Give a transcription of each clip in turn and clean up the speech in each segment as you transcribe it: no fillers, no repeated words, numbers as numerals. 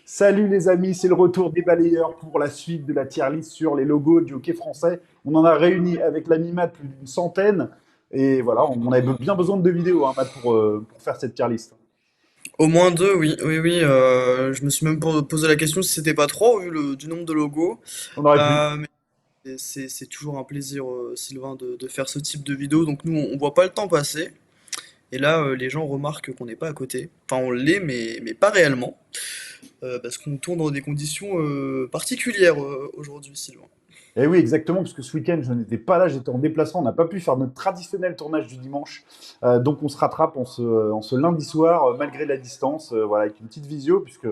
Salut les amis, c'est le retour des balayeurs pour la suite de la tier list sur les logos du hockey français. On en a réuni avec l'ami Matt plus d'une centaine. Et voilà, on avait bien besoin de deux vidéos, hein, Matt, pour faire cette tier list. Au moins deux, oui, oui, oui. Je me suis même posé la question si c'était pas trop, vu du nombre de logos. On aurait pu. Mais c'est toujours un plaisir, Sylvain, de faire ce type de vidéo. Donc nous, on voit pas le temps passer. Et là, les gens remarquent qu'on n'est pas à côté. Enfin, on l'est, mais pas réellement. Parce qu'on tourne dans des conditions particulières aujourd'hui, Sylvain. Et oui, exactement, parce que ce week-end, je n'étais pas là, j'étais en déplacement. On n'a pas pu faire notre traditionnel tournage du dimanche. Donc on se rattrape en ce lundi soir, malgré la distance, voilà, avec une petite visio, puisque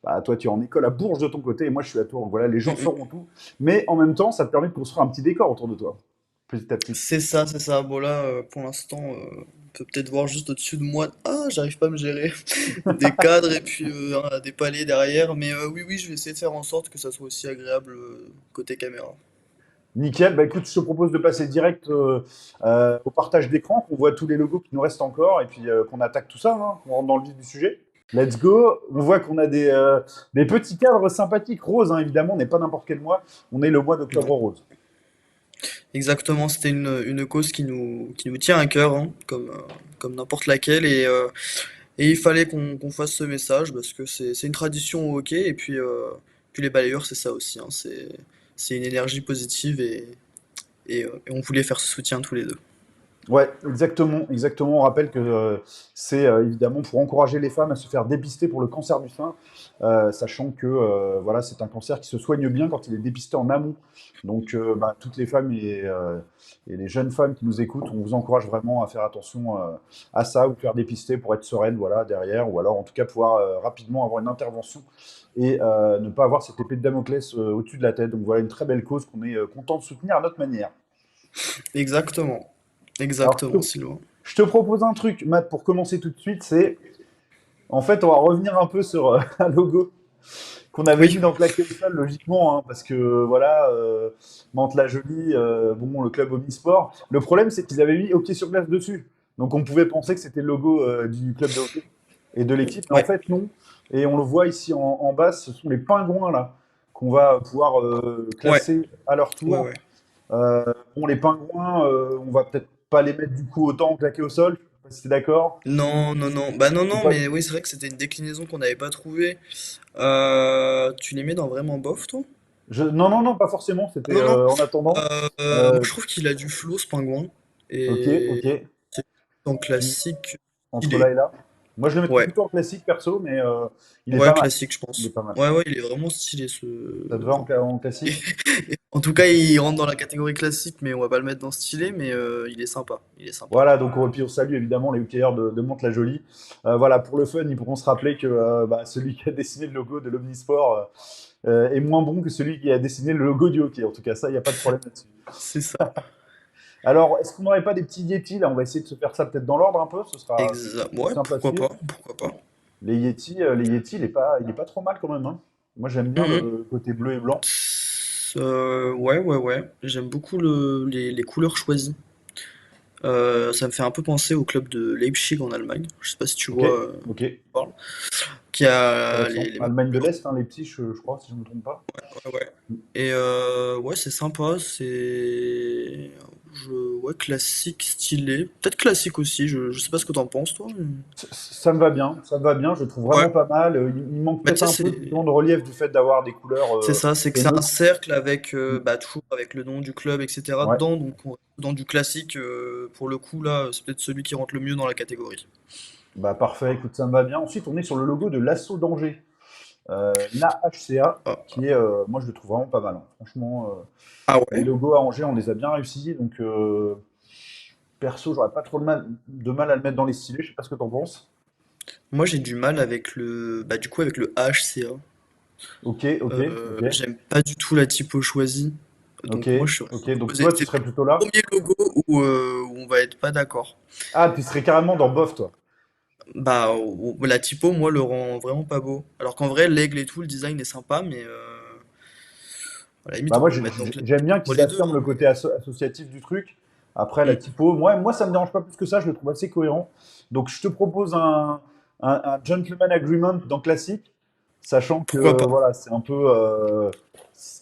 bah, toi, tu es en école à Bourges de ton côté, et moi, je suis à Tours. Donc voilà, les gens Mm, mm. sauront tout. Mais en même temps, ça te permet de construire un petit décor autour de toi, petit à petit. C'est ça, c'est ça. Bon là, pour l'instant, on peut peut-être voir juste au-dessus de moi. Ah, j'arrive pas à me gérer. Des cadres et puis des palais derrière. Mais oui, oui, je vais essayer de faire en sorte que ça soit aussi agréable côté caméra. Nickel. Bah écoute, je te propose de passer direct au partage d'écran, qu'on voit tous les logos qui nous restent encore et puis qu'on attaque tout ça, hein, qu'on rentre dans le vif du sujet. Let's go. On voit qu'on a des petits cadres sympathiques roses, hein, évidemment. On n'est pas n'importe quel mois. On est le mois d'octobre Ouais. rose. Exactement, c'était une cause qui nous tient à cœur, hein, comme n'importe laquelle. Et il fallait qu'on fasse ce message parce que c'est une tradition au hockey. Et puis les balayeurs, c'est ça aussi, hein, c'est une énergie positive et on voulait faire ce soutien tous les deux. Ouais, exactement, exactement. On rappelle que c'est évidemment pour encourager les femmes à se faire dépister pour le cancer du sein, sachant que voilà, c'est un cancer qui se soigne bien quand il est dépisté en amont. Donc, bah, toutes les femmes et les jeunes femmes qui nous écoutent, on vous encourage vraiment à faire attention à ça, ou faire dépister pour être sereine, voilà, derrière, ou alors en tout cas pouvoir rapidement avoir une intervention et ne pas avoir cette épée de Damoclès au-dessus de la tête. Donc voilà une très belle cause qu'on est content de soutenir à notre manière. Exactement, Alors, exactement, Sylvain. je te propose un truc, Matt, pour commencer tout de suite, c'est, en fait, on va revenir un peu sur un logo qu'on avait Oui, mis dans Claquer le Sol, logiquement, hein, parce que, voilà, Mantes-la-Jolie, bon, le club Omnisport. Le problème, c'est qu'ils avaient mis hockey sur glace dessus. Donc, on pouvait penser que c'était le logo du club de hockey et de l'équipe, mais en ouais, fait, non. Et on le voit ici en bas, ce sont les pingouins, là, qu'on va pouvoir ouais, classer à leur ouais, tour. ouais. Euh, bon, les pingouins, on va peut-être pas les mettre du coup autant claqués au sol. Je sais pas si t'es d'accord. Non, non, non. Bah non, Ou non, pas. mais oui, c'est vrai que c'était une déclinaison qu'on n'avait pas trouvée. Tu les mets dans vraiment bof, toi? Non, non, non, pas forcément. Ah, C'était non, non. en attendant. Moi, Euh, je trouve qu'il a du flow, ce pingouin. ok, ok. Et c'est en Tu- classique, il Entre là est. et là. Moi, je le mettrais Ouais, plutôt en classique perso, mais il est ouais, pas mal. classique, je Il est pense. pas mal. Ouais, ouais, il est vraiment stylé, Ça te va enfin, en classique? en tout cas, il rentre dans la catégorie classique, mais on va pas le mettre dans stylé, mais il est sympa. Il est sympa. Voilà, donc puis on salue évidemment les hockeyeurs de Mantes-la-Jolie. Voilà, pour le fun, ils pourront se rappeler que bah, celui qui a dessiné le logo de l'Omnisport est moins bon que celui qui a dessiné le logo du hockey. En tout cas, ça, il n'y a pas de problème là-dessus. C'est ça. Alors, est-ce qu'on n'aurait pas des petits Yétis là? On va essayer de se faire ça peut-être dans l'ordre un peu, ce sera Exact. plus Ouais, simple à pourquoi suivre. pas, pourquoi pas. Les Yétis, il est pas trop mal quand même, hein. Moi, j'aime bien Mhm. le côté bleu et blanc. Ouais, ouais, ouais. J'aime beaucoup les couleurs choisies. Ça me fait un peu penser au club de Leipzig en Allemagne. Je sais pas si tu Ok, vois ok, je parle. Qui a intéressant. les mêmes Allemagne de couleurs. l'Est, hein, les petits, je crois, si je ne me trompe pas. Ouais, ouais. Et ouais, c'est sympa. Ouais, classique, stylé. Peut-être classique aussi. Je sais pas ce que t'en penses, toi. Ça me va bien, ça me va bien, je le trouve Ouais. vraiment pas mal. Il manque Bah, peut-être tu un sais, peu justement de relief du fait d'avoir des couleurs c'est ça. C'est que c'est un neutres. cercle avec, Mm. bah, toujours avec le nom du club, etc. Ouais, dedans. Donc, dans du classique, pour le coup, là, c'est peut-être celui qui rentre le mieux dans la catégorie. bah parfait, écoute, ça me va bien. Ensuite, on est sur le logo de l'Assaut d'Angers, l'AHCA, Ah, qui est, moi je le trouve vraiment pas mal, hein. Franchement, ah les ouais? logos à Angers, on les a bien réussis, donc perso, j'aurais pas trop de mal à le mettre dans les stylés, je sais pas ce que t'en penses. Moi, j'ai du mal avec bah, du coup, avec le HCA. Ok, ok, ok, J'aime pas du tout la typo choisie. ok, Donc moi je suis ok, donc opposé. toi, tu C'est serais le plutôt là. premier logo où on va être pas d'accord. Ah, tu serais carrément dans bof, toi. Bah la typo moi le rend vraiment pas beau. Alors qu'en vrai l'aigle et tout, le design est sympa, À la limite, Bah on moi, peut mettre donc j'aime bien entre qu'ils les deux, affirment hein, le côté associatif du truc. Après, la mais. typo, moi, ça me dérange pas plus que ça. Je le trouve assez cohérent. Donc, je te propose un gentleman agreement dans classique, sachant que Pourquoi pas? voilà, c'est un peu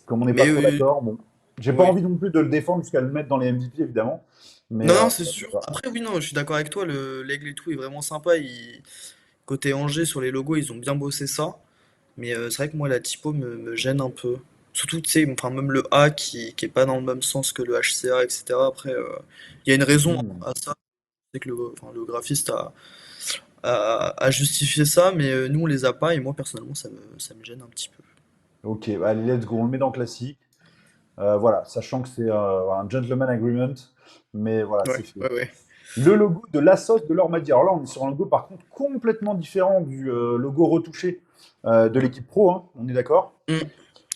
comme on n'est pas Mais trop oui, d'accord. Bon, j'ai pas oui. envie non plus de le défendre jusqu'à le mettre dans les MVP évidemment, mais Non, non, c'est sûr. voilà. Après, oui, non, je suis d'accord avec toi, l'aigle et tout est vraiment sympa. Côté Angers, sur les logos, ils ont bien bossé ça. Mais c'est vrai que moi, la typo me gêne un peu. Surtout, tu sais, enfin, même le A qui est pas dans le même sens que le HCA, etc. Après, il y a une raison Hmm. à ça. C'est que enfin, le graphiste a justifié ça, mais nous, on les a pas. Et moi, personnellement, ça me gêne un petit peu. Ok, bah, allez, let's go, on le met dans classique. Voilà, sachant que c'est un gentleman agreement, mais voilà, c'est Ouais, fait. ouais, ouais. Le logo de l'Assos de l'Ormadi. Alors là, on est sur un logo par contre complètement différent du logo retouché de l'équipe pro, hein, on est d'accord? Mm,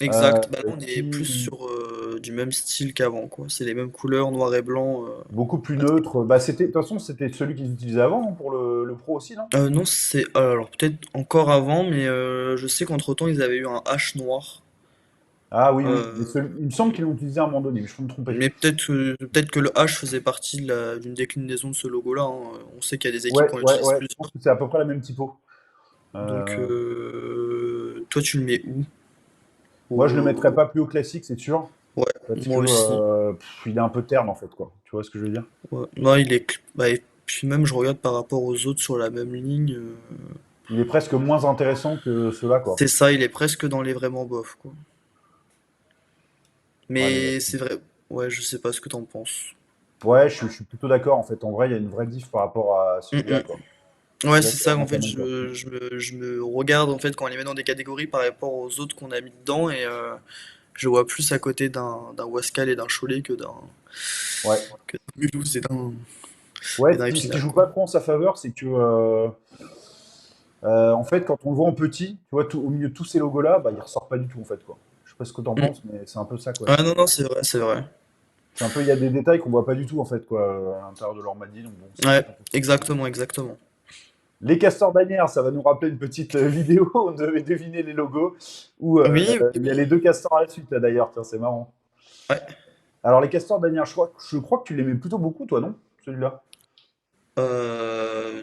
Euh, exact. Bah, là, on est plus qui sur du même style qu'avant, quoi. C'est les mêmes couleurs, noir et blanc. beaucoup plus Assez- neutre. Bah, c'était, de toute façon, c'était celui qu'ils utilisaient avant hein, pour le pro aussi, non? Non, c'est alors peut-être encore avant, mais je sais qu'entre-temps, ils avaient eu un H noir. Ah oui, oui. Euh, Il me semble qu'ils l'ont utilisé à un moment donné, mais je peux me tromper. Mais peut-être que le H faisait partie d'une déclinaison de ce logo-là, hein. On sait qu'il y a des équipes Ouais, qui en ouais, utilisent ouais. Je pense plusieurs. que c'est à peu près la même typo. Donc, Euh, toi, tu le mets où? Moi, je le mettrais Au- pas plus au classique, c'est sûr, Ouais, parce que moi aussi. il est un peu terne en fait, quoi. Tu vois ce que je veux dire? Ouais. Non, bah, et puis même, je regarde par rapport aux autres sur la même ligne. Il est presque moins intéressant que ceux-là, quoi. C'est ça, il est presque dans les vraiment bof, quoi. Ouais, allez, Mais vas-y. c'est vrai. Ouais, je sais pas ce que t'en penses. Ouais, je suis plutôt d'accord. En fait, en vrai, il y a une vraie diff par rapport à Mm, celui-là, quoi. mm. Ouais, Celui-là, c'est c'est ça, en vraiment pas fait, mal, quoi. je me regarde, en fait, quand on les met dans des catégories par rapport aux autres qu'on a mis dedans, et je vois plus à côté d'un Wascal et d'un Cholet Ouais. que d'un Mulhouse Ouais, et d'un ce qui Épinal, joue quoi. pas trop en sa faveur, c'est que, en fait, quand on le voit en petit, tu vois, au milieu de tous ces logos-là, bah, il ressort pas du tout, en fait, quoi. Je sais pas ce que t'en Mm. penses, mais c'est un peu ça, quoi. Ah non, non, c'est vrai, c'est vrai. C'est un peu, il y a des détails qu'on voit pas du tout, en fait, quoi, à l'intérieur de l'Ormadi, donc bon, c'est Ouais, peut-être un peu frustrant. exactement, exactement. Les castors d'Anières, ça va nous rappeler une petite vidéo, on devait deviner les logos, où Oui, il y a oui. les deux castors à la suite, là, d'ailleurs, tiens, c'est marrant. Ouais. Alors, les castors d'Anières, je crois que tu l'aimais plutôt beaucoup, toi, non? Celui-là?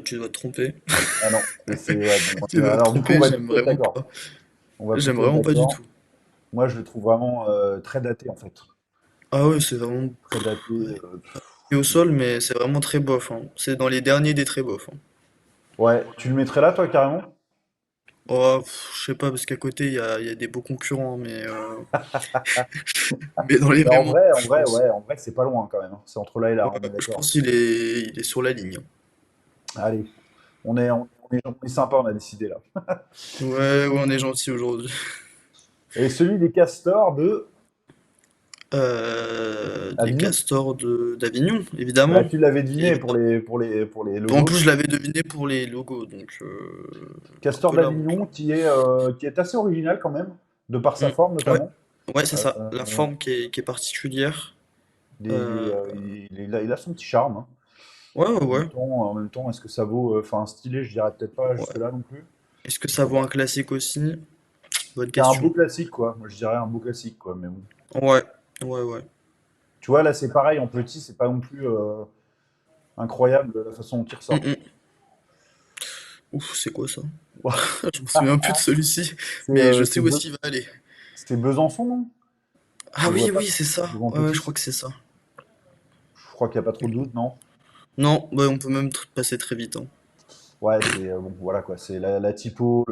Tu dois te tromper. Ah non, ouais, bon, Tu dois te alors du coup, on tromper, va j'aime plutôt être vraiment d'accord. pas. On va J'aime plutôt être vraiment pas du d'accord. tout. Moi, je le trouve vraiment très daté, en fait. Ah ouais, c'est vraiment Très daté. et au sol, mais c'est vraiment très bof, hein. C'est dans les derniers des très bof, hein. Ouais, tu le mettrais là, toi, carrément? Oh, je sais pas, parce qu'à côté, il y a des beaux concurrents, mais dans les Mais vraiment bof, en je vrai, pense. ouais, en vrai, c'est pas loin quand même, hein. C'est entre là et là, on est Je d'accord. pense il est sur la ligne, hein. Allez, on est sympa, on a décidé là. Ouais, ouais, on est gentil aujourd'hui. Et celui des castors de Des Avignon. castors d'Avignon, Bah, évidemment. tu l'avais deviné Évidemment. pour les En logos. plus, je l'avais deviné pour les logos, donc un Castor peu la honte, là. d'Avignon qui est assez original quand même, de par sa Mm. forme Ouais, notamment. ouais, c'est ça. La Euh, forme qui est particulière. Euh, il a son petit charme, hein. ouais, ouais, ouais. En même temps, est-ce que ça vaut, enfin, stylé, je dirais peut-être pas Ouais. jusque-là non plus. Est-ce que ça vaut un classique aussi? Bonne C'est un beau question. classique, quoi. Moi, je dirais un beau classique, quoi. Mais bon. Ouais, ouais, ouais. Tu vois, là, c'est pareil, en petit, c'est pas non plus incroyable la façon dont il Mm, ressort. mm. Ouf, c'est quoi ça? Ouah, je me souviens plus de celui-ci, mais je sais C'est où est-ce qu'il va aller. c'était Besançon, non? Ah Je vois oui, pas. oui, c'est ça. Devant Ouais, ouais, je petit. crois que c'est ça. Je crois qu'il n'y a pas trop de doute, non? Non, bah, on peut même passer très vite, hein. Ouais, c'est bon, voilà quoi. C'est la typo.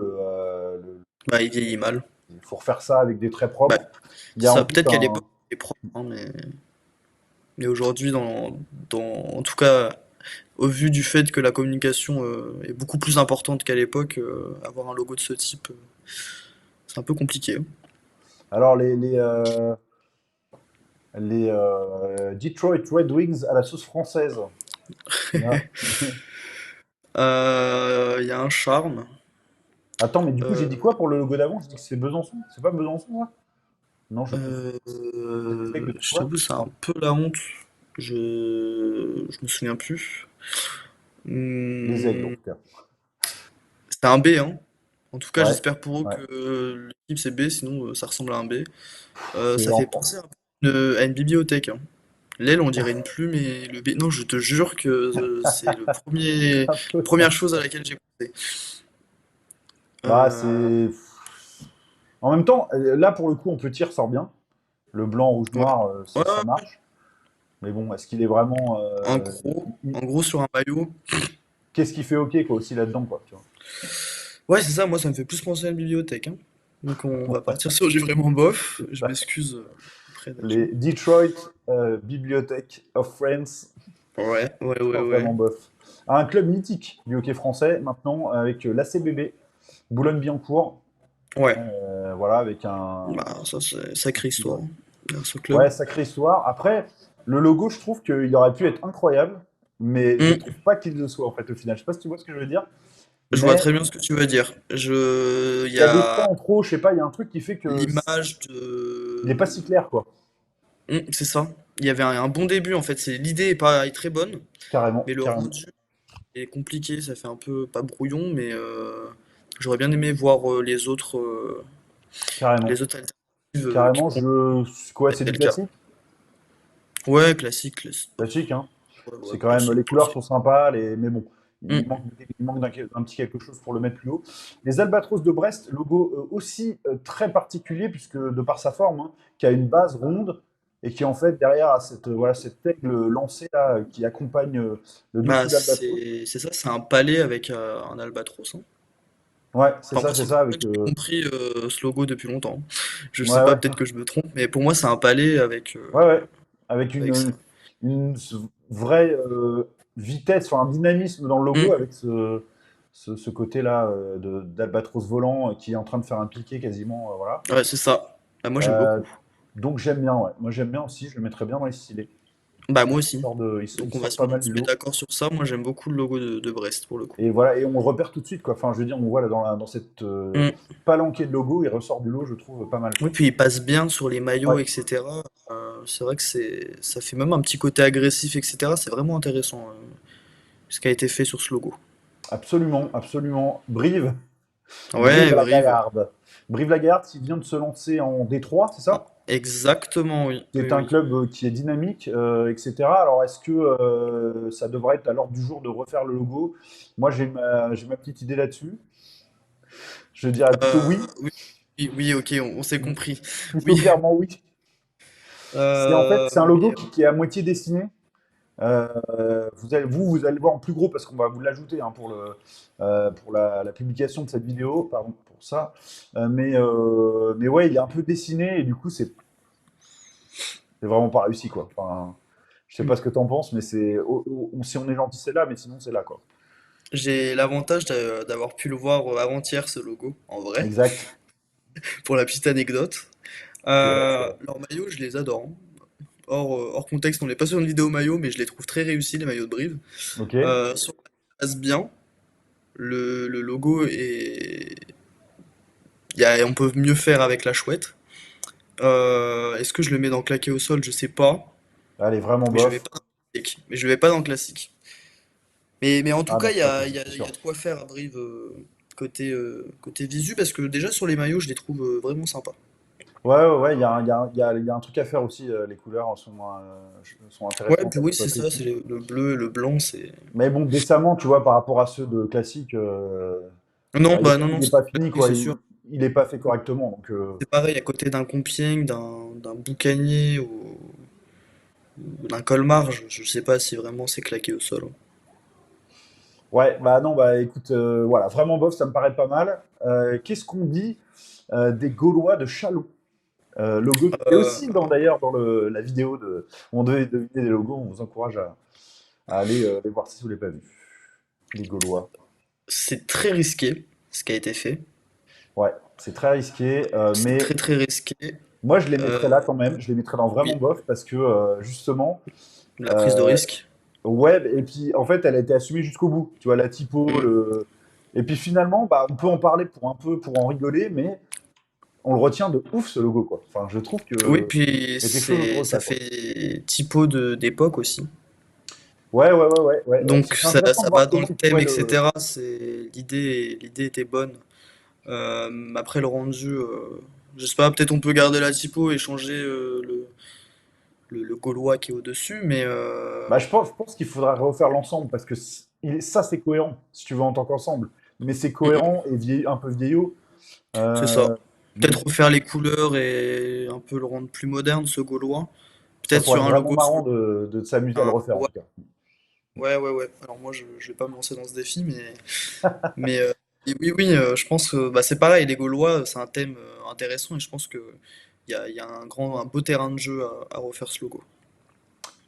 Bah, il vieillit mal. Il faut refaire ça avec des traits Bah, propres. Il y a ça, ensuite peut-être qu'à un. l'époque, c'était propre, hein, mais aujourd'hui, en tout cas, au vu du fait que la communication est beaucoup plus importante qu'à l'époque, avoir un logo de ce type, c'est un peu compliqué, hein. Alors les Detroit Red Wings à la sauce française. Là. Il y a un charme. Attends, mais du coup, j'ai dit Euh, quoi pour le logo d'avant? J'ai dit que c'est Besançon? C'est pas Besançon, là? Non, je sais plus. J'essaie de je trouver. t'avoue, c'est un peu la honte. Je me souviens plus. Les aigles, en Hmm, tout cas. c'était un B, hein. En tout cas, Ouais, j'espère pour eux ouais. que l'équipe c'est B, sinon ça ressemble à un B. C'est Ça fait vraiment. penser un peu à une bibliothèque, hein. L'aile, on dirait une plume, et le B, non, je te jure que c'est Un peu. première chose à laquelle j'ai pensé. Bah, Euh, c'est. En même temps, là, pour le coup, on petit ressort bien. Le blanc, rouge, ouais. noir, Ouais, ça marche. Mais bon, est-ce qu'il est vraiment. en gros sur un maillot. Qu'est-ce qui fait OK, quoi, aussi là-dedans, quoi, tu vois. Ouais, c'est ça, moi ça me fait plus penser à une bibliothèque, hein. Donc on va partir sur du vraiment bof. C'est Je ça. m'excuse auprès des gens. Les Detroit Bibliothèque of Friends, Ouais, ouais, ouais, ouais. vraiment bof. Un club mythique du hockey français, maintenant, avec l'ACBB, Boulogne-Billancourt. Ouais. Voilà, avec un. Bah, ça c'est sacrée histoire, hein, derrière ce club. Ouais, sacrée histoire. Après, le logo, je trouve qu'il aurait pu être incroyable, mais je Hmm. trouve pas qu'il le soit, en fait, au final. Je sais pas si tu vois ce que je veux dire, Je vois mais très bien ce que tu veux dire. Il y il y a des points a en trop, je sais pas, il y a un truc qui fait que l'image il est pas si clair, quoi. C'est ça. Il y avait un bon début en fait. L'idée est très bonne, Carrément, mais le carrément, rendu est compliqué. Ça fait un peu pas brouillon, mais j'aurais bien aimé voir carrément. les autres alternatives qui Carrément, pourront quoi, c'est être du le cas. classique? Ouais, classique, classique. Classique, hein. Ouais, ouais, C'est quand même, classique, les couleurs classique. sont sympas, mais bon, Hmm. il manque d'un petit quelque chose pour le mettre plus haut. Les Albatros de Brest, logo aussi très particulier, puisque de par sa forme, hein, qui a une base ronde et qui en fait derrière a voilà, cette aigle lancée là, qui accompagne le Bah, dessous d'Albatros. c'est ça, c'est un palais avec un albatros, hein. Ouais, Enfin, moi, c'est c'est comme ça, ça avec. que j'ai compris ce logo depuis longtemps. Je sais Ouais, pas, ouais, peut-être que je me trompe, mais pour moi, c'est un palais ouais, ouais. Avec avec ça. une vraie vitesse, enfin, un dynamisme dans le logo, Hmm. avec ce côté-là d'Albatros volant qui est en train de faire un piqué quasiment. Voilà. Ouais, c'est ça. Bah, moi, j'aime Euh, beaucoup. donc j'aime bien, ouais. Moi j'aime bien aussi, je le mettrais bien dans les stylés. Bah, moi aussi. Il Donc, sort pas on mal se du met lot. d'accord sur ça. Moi, j'aime beaucoup le logo de Brest, pour le coup. Et voilà, et on le repère tout de suite, quoi. Enfin, je veux dire, on voit là dans cette Hmm. palanquée de logos, il ressort du lot, je trouve pas mal, Oui, quoi. puis il passe bien sur les maillots, Ouais, etc. C'est vrai que ça fait même un petit côté agressif, etc. C'est vraiment intéressant, ce qui a été fait sur ce logo. absolument, absolument. Ouais, Brive. Brive-la-Gaillarde. Brive-la-Gaillarde qui vient de se lancer en D3, c'est Ah, ça? exactement, oui. C'est Oui, un oui. club qui est dynamique, etc. Alors, est-ce que ça devrait être à l'ordre du jour de refaire le logo? Moi, j'ai ma petite idée là-dessus. Je dirais plutôt oui. Oui, oui, oui, ok, on s'est compris. Plutôt Oui. clairement oui. C'est un logo Oui. qui est à moitié dessiné. Vous allez le voir en plus gros parce qu'on va vous l'ajouter hein, pour la publication de cette vidéo. Pardon pour ça. Mais ouais, il est un peu dessiné et du coup, c'est vraiment pas réussi quoi. Enfin, je sais pas ce que t'en penses, mais si on est gentil, c'est là, mais sinon, c'est là quoi. J'ai l'avantage d'avoir pu le voir avant-hier, ce logo, en vrai, Exact. pour la petite anecdote. C'est vrai, c'est vrai. Leurs maillots, je les adore, hein. Hors contexte, on n'est pas sur une vidéo maillot, mais je les trouve très réussis, les maillots de Brive. Ok. Sur la passe bien, le logo est... on peut mieux faire avec la chouette. Est-ce que je le mets dans claqué au sol? Je sais pas, Elle est vraiment mais je vais bof. pas dans le classique. Mais je vais pas dans le classique. Mais en tout Ah cas, non, ça c'est il sûr. y a de quoi faire à Brive côté visu, parce que déjà sur les maillots, je les trouve vraiment sympas. Ouais, ouais, ouais, il y a un truc à faire aussi. Les couleurs sont Ouais, intéressantes puis à oui, c'est exploiter ça, ici. c'est le bleu, le blanc, c'est... Mais bon, décemment, tu vois, par rapport à ceux de classique, Non, bah non, il non, est pas fini, oui, quoi. c'est sûr. Il est pas fait correctement. Donc, C'est pareil, à côté d'un Compiègne, d'un Boucanier ou d'un Colmar, je sais pas si vraiment c'est claqué au sol, hein. ouais, bah non, bah écoute, voilà, vraiment bof, ça me paraît pas mal. Qu'est-ce qu'on dit des Gaulois de Châlons? Logo qui est Euh, aussi d'ailleurs dans la vidéo on devait deviner des logos, on vous encourage à aller les voir si vous ne l'avez pas vu. Les Gaulois. c'est très risqué, ce qui a été fait. Ouais, c'est très risqué, C'est mais très très risqué. moi je les mettrais là Euh, quand même. Je les mettrais dans vraiment oui, bof parce que justement, la prise de euh, risque. ouais, et puis en fait elle a été assumée jusqu'au bout. Tu vois, la typo, Mm. et puis finalement, bah, on peut en parler pour un peu, pour en rigoler, mais on le retient de ouf ce logo, quoi. Enfin, je trouve Oui, que puis il y a quelque chose autour de ça ça, quoi. fait typo d'époque aussi. Ouais, ouais, ouais, ouais, ouais, ouais. Donc C'est intéressant de ça voir va dans comment le ils thème, pourraient etc. L'idée était bonne. Après le rendu, je sais pas, peut-être on peut garder la typo et changer le gaulois qui est au-dessus, mais Bah, je pense qu'il faudra refaire l'ensemble parce que ça, c'est cohérent, si tu veux, en tant qu'ensemble. Mais c'est mm, mm, cohérent et un peu vieillot. c'est ça. Donc, Peut-être refaire les couleurs et un peu le rendre plus moderne, ce gaulois. ça Peut-être pourrait sur être un vraiment logo marrant de s'amuser à le refaire, en ouais, tout cas. ouais. Alors moi, je vais pas me lancer dans ce défi, mais et oui, oui, je pense que bah, c'est pareil, les Gaulois, c'est un thème intéressant et je pense que il y a un beau terrain de jeu à refaire ce logo.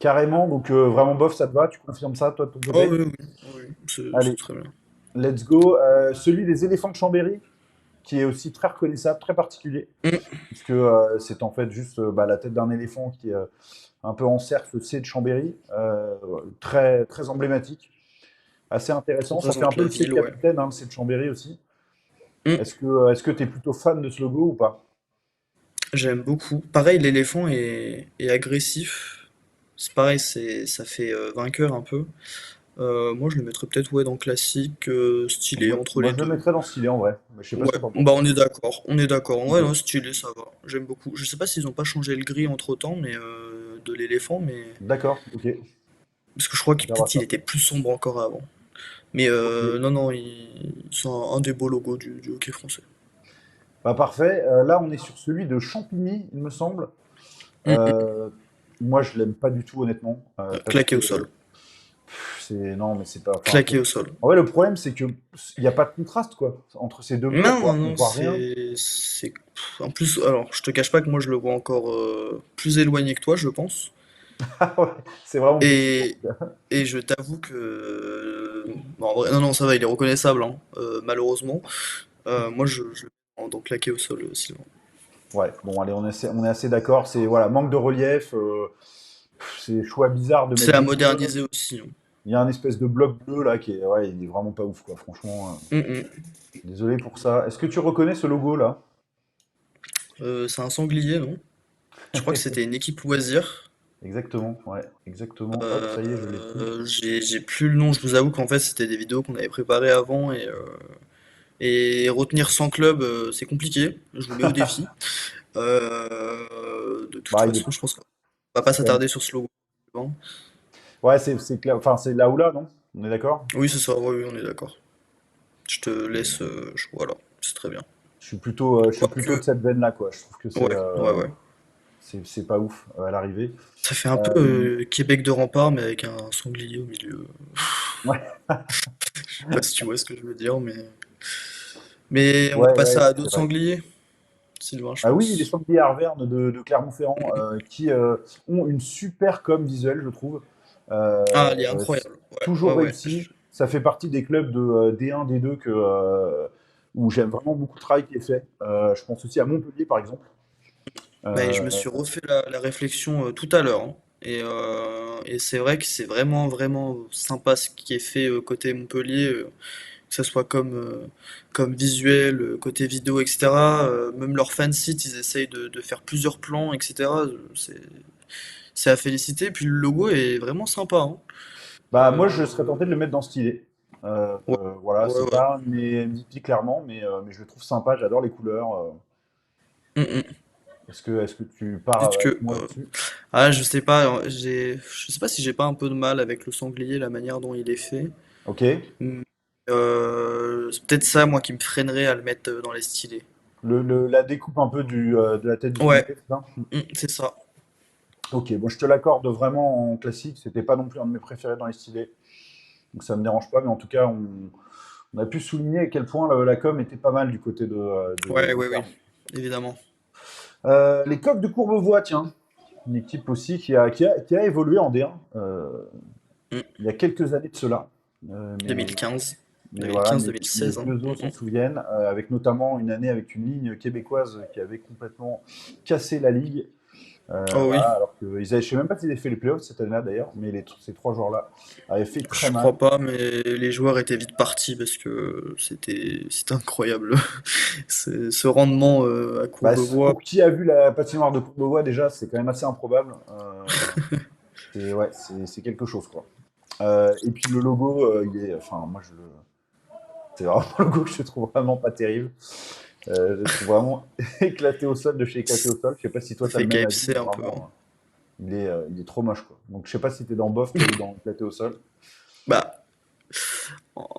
Carrément, donc vraiment bof, ça te va? Tu confirmes ça, toi, de ton Oh côté? oui, oui, oui, c'est Allez, très bien. let's go. Celui des éléphants de Chambéry, qui est aussi très reconnaissable, très particulier, Mm, puisque c'est en fait juste bah, la tête d'un éléphant qui est un peu en cerf, C de Chambéry, très, très emblématique, assez intéressant. Ça fait un représente peu la le C de ville, ouais. capitaine, hein, le C de Chambéry aussi. Mm, Est-ce que tu es plutôt fan de ce logo ou pas? j'aime beaucoup. Pareil, l'éléphant est agressif. C'est pareil, ça fait vainqueur un peu. Moi, je le mettrais peut-être ouais, dans classique, stylé, entre Moi, les je le deux. mettrais dans ce stylé en vrai, mais je sais pas ce Ouais, que t'en bah penses. on est d'accord, on est d'accord. Ok. Ouais, non, stylé, ça va. J'aime beaucoup. Je sais pas s'ils ont pas changé le gris entre-temps, mais de l'éléphant, mais D'accord, ok. parce que je crois On qu'il verra peut-être il ça. était plus sombre encore avant. Mais Ok. non, non, c'est un des beaux logos du hockey français. Bah, parfait. Là, on est sur celui de Champigny, il me semble. Mm, mm. Euh, Moi, je l'aime pas du tout, honnêtement, parce Claqué que au sol. non, mais c'est pas. Enfin, Claqué au sol. en vrai, le problème, c'est que il n'y a pas de contraste, quoi, entre ces deux bleus. Non, non, On non, voit rien. En plus, alors, je te cache pas que moi je le vois encore plus éloigné que toi, je pense. Ah ouais, c'est vraiment possible. Et, et je t'avoue que. Bon, en vrai, non, non, ça va, il est reconnaissable, hein, malheureusement. Moi, je le mets dans claqué au sol, Sylvain. Ouais, bon, allez, on est assez d'accord. C'est voilà, manque de relief. C'est choix bizarre de C'est mettre à deux bleus. moderniser aussi, hein. Il y a un espèce de bloc bleu là qui est, ouais, il est vraiment pas ouf, quoi. Franchement, Mm, mm. désolé pour ça. Est-ce que tu reconnais ce logo là? C'est un sanglier, non? Je crois que c'était une équipe loisir. Exactement, ouais, exactement. Hop, ça y est, je l'ai plus. J'ai plus le nom, je vous avoue qu'en fait c'était des vidéos qu'on avait préparées avant et retenir 100 clubs c'est compliqué, je vous mets au défi. De toute Bah, il est, façon je pense qu'on va pas c'est quand même. s'attarder sur ce logo. Ouais, c'est clair. Enfin, c'est là ou là, non? On est d'accord? Oui c'est ça, oui, oui, on est d'accord. Je te laisse, voilà, c'est très bien. Je suis plutôt de Quoique, cette veine-là, quoi. Je trouve que c'est ouais, ouais, ouais. c'est pas ouf à l'arrivée. Ça fait un peu Euh, Québec de rempart mais avec un sanglier au milieu. ouais, Je sais pas si tu vois ce que je veux dire, mais on va ouais, passer ouais, à c'est d'autres vrai. sangliers, Sylvain, je Ah oui, les pense. sangliers Arvernes de Clermont-Ferrand qui ont une super com visuelle, je trouve. Ah, elle est C'est incroyable. Ouais, ouais, toujours ouais. réussi. Ça fait partie des clubs de D1, D2 où j'aime vraiment beaucoup le travail qui est fait. Je pense aussi à Montpellier, par exemple. Bah, je me Euh, suis refait la réflexion tout à l'heure, hein. Et c'est vrai que c'est vraiment, vraiment sympa ce qui est fait côté Montpellier, que ce soit comme visuel, côté vidéo, etc. Même leur fansite, ils essayent de faire plusieurs plans, etc. C'est à féliciter. Puis le logo est vraiment sympa, hein. Bah, moi, je serais Euh, tenté de le mettre dans stylé. ouais, Voilà, ouais, c'est ouais. pas un de mes MVP clairement, mais je le trouve sympa. J'adore les couleurs. Mm, mm. Est-ce que tu pars Peut-être avec que moi là-dessus? ah, je sais pas, je sais pas si j'ai pas un peu de mal avec le sanglier, la manière dont il est fait. Ok. Mm. C'est peut-être ça, moi, qui me freinerait à le mettre dans les stylés. La découpe un peu de la tête du Ouais, sanglier, c'est ça? c'est ça. Ok, bon, je te l'accorde vraiment en classique. C'était pas non plus un de mes préférés dans les stylés, donc ça me dérange pas. Mais en tout cas, on a pu souligner à quel point la com était pas mal du côté Ouais, de ouais, oui, Clermont. évidemment. Les Coqs de Courbevoie, tiens, une équipe aussi qui a évolué en D1 Mm. il y a quelques années de cela. Euh, mais, 2015. mais voilà, mes 2015-2016, hein. deux os s'en souviennent, avec notamment une année avec une ligne québécoise qui avait complètement cassé la ligue. Oh oui, Voilà, alors que je ne sais même pas s'ils avaient fait les playoffs cette année-là d'ailleurs, mais ces trois joueurs-là avaient fait très je mal. crois pas, mais les joueurs étaient vite partis parce que c'était incroyable. Ce rendement à Bah, Courbevoie. pour qui a vu la patinoire de Courbevoie déjà, c'est quand même assez improbable. Ouais, c'est quelque chose quoi. Et puis le logo, enfin, moi C'est vraiment un logo que je trouve vraiment pas terrible. Je le trouve vraiment éclaté au sol de chez éclaté au sol. Je sais pas si toi Ça tu as le fait même avis, KFC mais un peu, hein. vraiment, il est trop moche, quoi. Donc je sais pas si t'es dans bof, toi, ou dans éclaté au sol. Bah,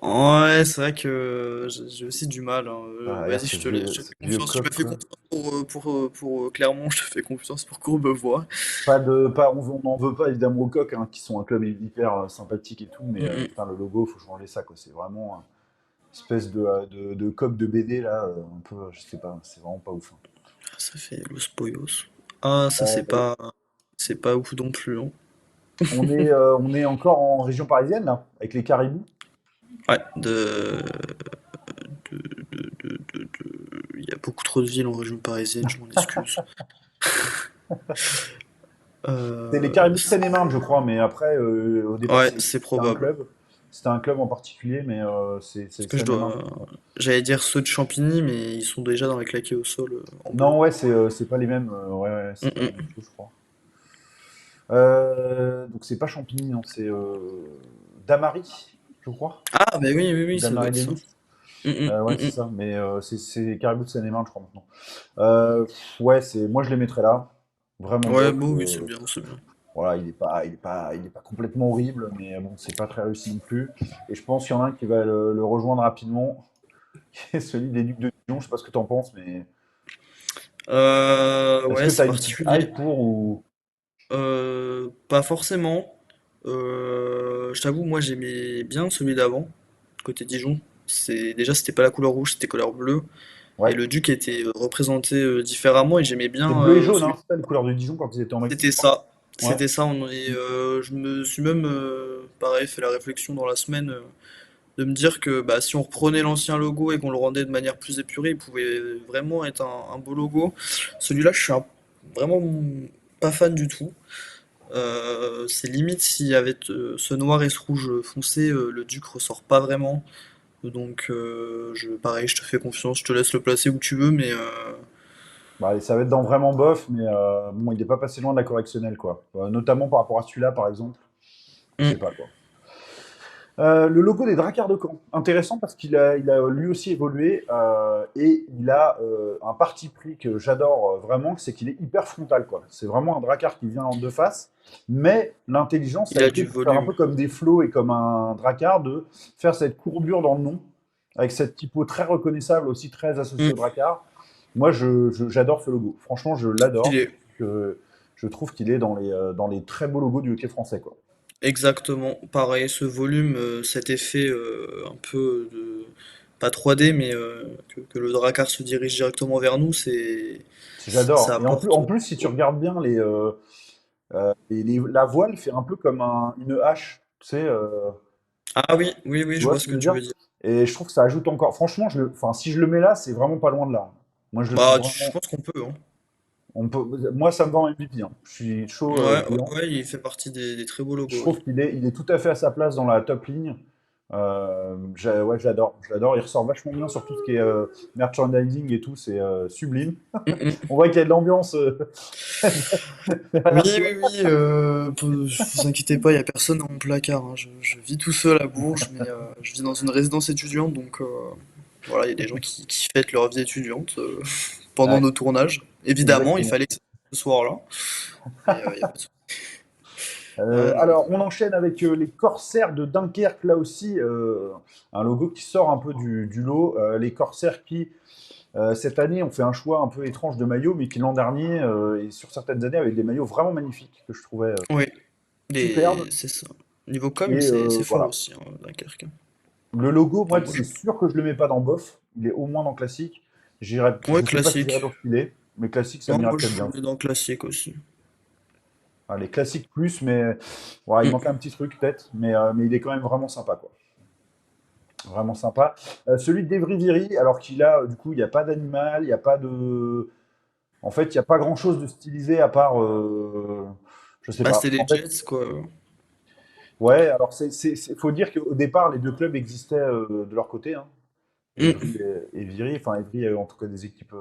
ouais, c'est vrai que j'ai aussi du mal, hein. Ah, regarde Vas-y, je te ce fais vieux confiance. Tu m'as cop, fait quoi. confiance pour Clermont, je te fais confiance pour Courbevoie. On n'en veut pas évidemment au coq, hein, qui sont un club hyper sympathique et tout, mais Mm, mm. putain, le logo, faut changer ça, quoi. C'est vraiment une espèce de coq de BD, là, un peu, je sais pas, c'est vraiment pas ouf, hein. Ça fait Los Pollos. Ah, ça Euh, c'est pas ouf non plus, hein. on est encore en région parisienne, là, avec les caribous. Ouais, il y a beaucoup trop de villes en région parisienne, je m'en excuse. C'est les Euh, caribous de Seine-et-Marne, je crois, mais après, au départ, ouais, c'est c'était un probable. club. C'était un club en particulier, mais Parce c'est que Seine-et-Marne, je crois. j'allais dire ceux de Champigny, mais ils sont déjà dans les claqués au sol en bleu. Non, ouais, c'est pas les mêmes, ouais, ouais, Mm, c'est pas la même mm. chose, je crois. Donc c'est pas Champigny, non, c'est Damary, je crois. Ah, mais oui, oui, oui, ça doit Damary être ça. Lélis. Mm, mm, Ouais, mm, c'est mm. ça, mais c'est Caribou de Seine-et-Marne, je crois, maintenant. Ouais, moi je les mettrais là. Vraiment Ouais, bof. bon, oui, c'est bien, c'est bien. Voilà, il est pas complètement horrible, mais bon, c'est pas très réussi non plus. Et je pense qu'il y en a un qui va le rejoindre rapidement, qui est celui des Ducs de Dijon. Je sais pas ce que t'en penses, mais est-ce Ouais, que c'est t'as une petite particulier. hype pour ou Pas forcément. Je t'avoue, moi j'aimais bien celui d'avant, côté Dijon. C'était pas la couleur rouge, c'était couleur bleue. Et ouais, le Duc était représenté différemment et j'aimais c'est bien bleu et jaune, celui. hein, c'est ça les couleurs de Dijon quand ils étaient en Mexique, C'était je crois. ça. Ouais. C'était ça. Je me suis même, pareil, fait la réflexion dans la semaine de me dire que bah, si on reprenait l'ancien logo et qu'on le rendait de manière plus épurée, il pouvait vraiment être un beau logo. Celui-là, je suis vraiment pas fan du tout. C'est limite s'il y avait ce noir et ce rouge foncé, le Duc ressort pas vraiment. Donc, pareil, je te fais confiance, je te laisse le placer où tu veux, mais Bah, ça va être dans vraiment bof, mais bon, il n'est pas passé loin de la correctionnelle, quoi. Notamment par rapport à celui-là, par exemple. Je sais hmm, pas, quoi. Le logo des Drakkars de Caen. Intéressant parce il a lui aussi évolué et il a un parti pris que j'adore vraiment, c'est qu'il est hyper frontal, quoi. C'est vraiment un Drakkar qui vient en deux faces, mais l'intelligence a il a été du de faire un volume. peu comme des flots et comme un Drakkar, de faire cette courbure dans le nom, avec cette typo très reconnaissable, aussi très associée Hmm, au Drakkar. Moi, j'adore ce logo. Franchement, je l'adore. stylé. Je trouve qu'il est dans les très beaux logos du hockey français, quoi. Exactement. Pareil, ce volume, cet effet un peu de. Pas 3D, mais que le Drakkar se dirige directement vers nous, ça J'adore. Et apporte. en plus, si tu regardes bien la voile fait un peu comme une hache, tu sais, Ah oui, oui, oui, tu je vois vois ce ce que je que veux tu dire? veux dire. Et je trouve que ça ajoute encore. Franchement, enfin, si je le mets là, c'est vraiment pas loin de là. Moi, je le trouve Je vraiment. pense qu'on peut, hein. Moi, ça me vend MVP, hein. Je suis chaud Ouais, ouais, client. ouais, il fait partie des très beaux Je logos, ouais. trouve il est tout à fait à sa place dans la top ligne. Ouais, je l'adore. Il ressort vachement bien sur tout ce qui est merchandising et tout, c'est sublime. Mm, mm. On voit qu'il y a de l'ambiance Oui, derrière toi. oui, oui, vous inquiétez pas, il y a personne dans mon placard, hein. Je vis tout seul à Bourges, mais je vis dans une résidence étudiante, donc voilà, il y a des gens qui fêtent leur vie étudiante pendant Ouais, nos tournages. Évidemment, il exactement. fallait que ce soit ce soir-là, mais il y a pas de souci. Non, Alors, on enchaîne avec les Corsaires de Dunkerque, là aussi, un logo qui sort un peu du lot. Les Corsaires qui, cette année, ont fait un choix un peu étrange de maillot, mais qui l'an dernier, et sur certaines années, avaient des maillots vraiment magnifiques, que je trouvais oui, superbes. c'est ça. Niveau com, Et c'est fort voilà. aussi, hein, Dunkerque, hein. Le logo, Enfin, moi, moi, c'est sûr que je le mets pas dans bof. Il est au moins dans classique. ouais, Je sais pas si j'irai classique. dans filet, mais classique, ça Non, m'irait moi, peut-être je bien le mets aussi. dans classique aussi. Les classiques plus, mais voilà, il manque Mm. un petit truc peut-être, mais il est quand même vraiment sympa, quoi. Vraiment sympa. Celui d'Evry-Viry, alors qu'il a, du coup, il n'y a pas d'animal, il n'y a pas de. En fait, il n'y a pas grand-chose de stylisé à part. Je sais Bah, pas. c'était les En fait, Jets, quoi. ouais, alors faut dire qu'au départ, les deux clubs existaient de leur côté, hein. Mm. Evry et Viry. Enfin, Evry a eu en tout cas des équipes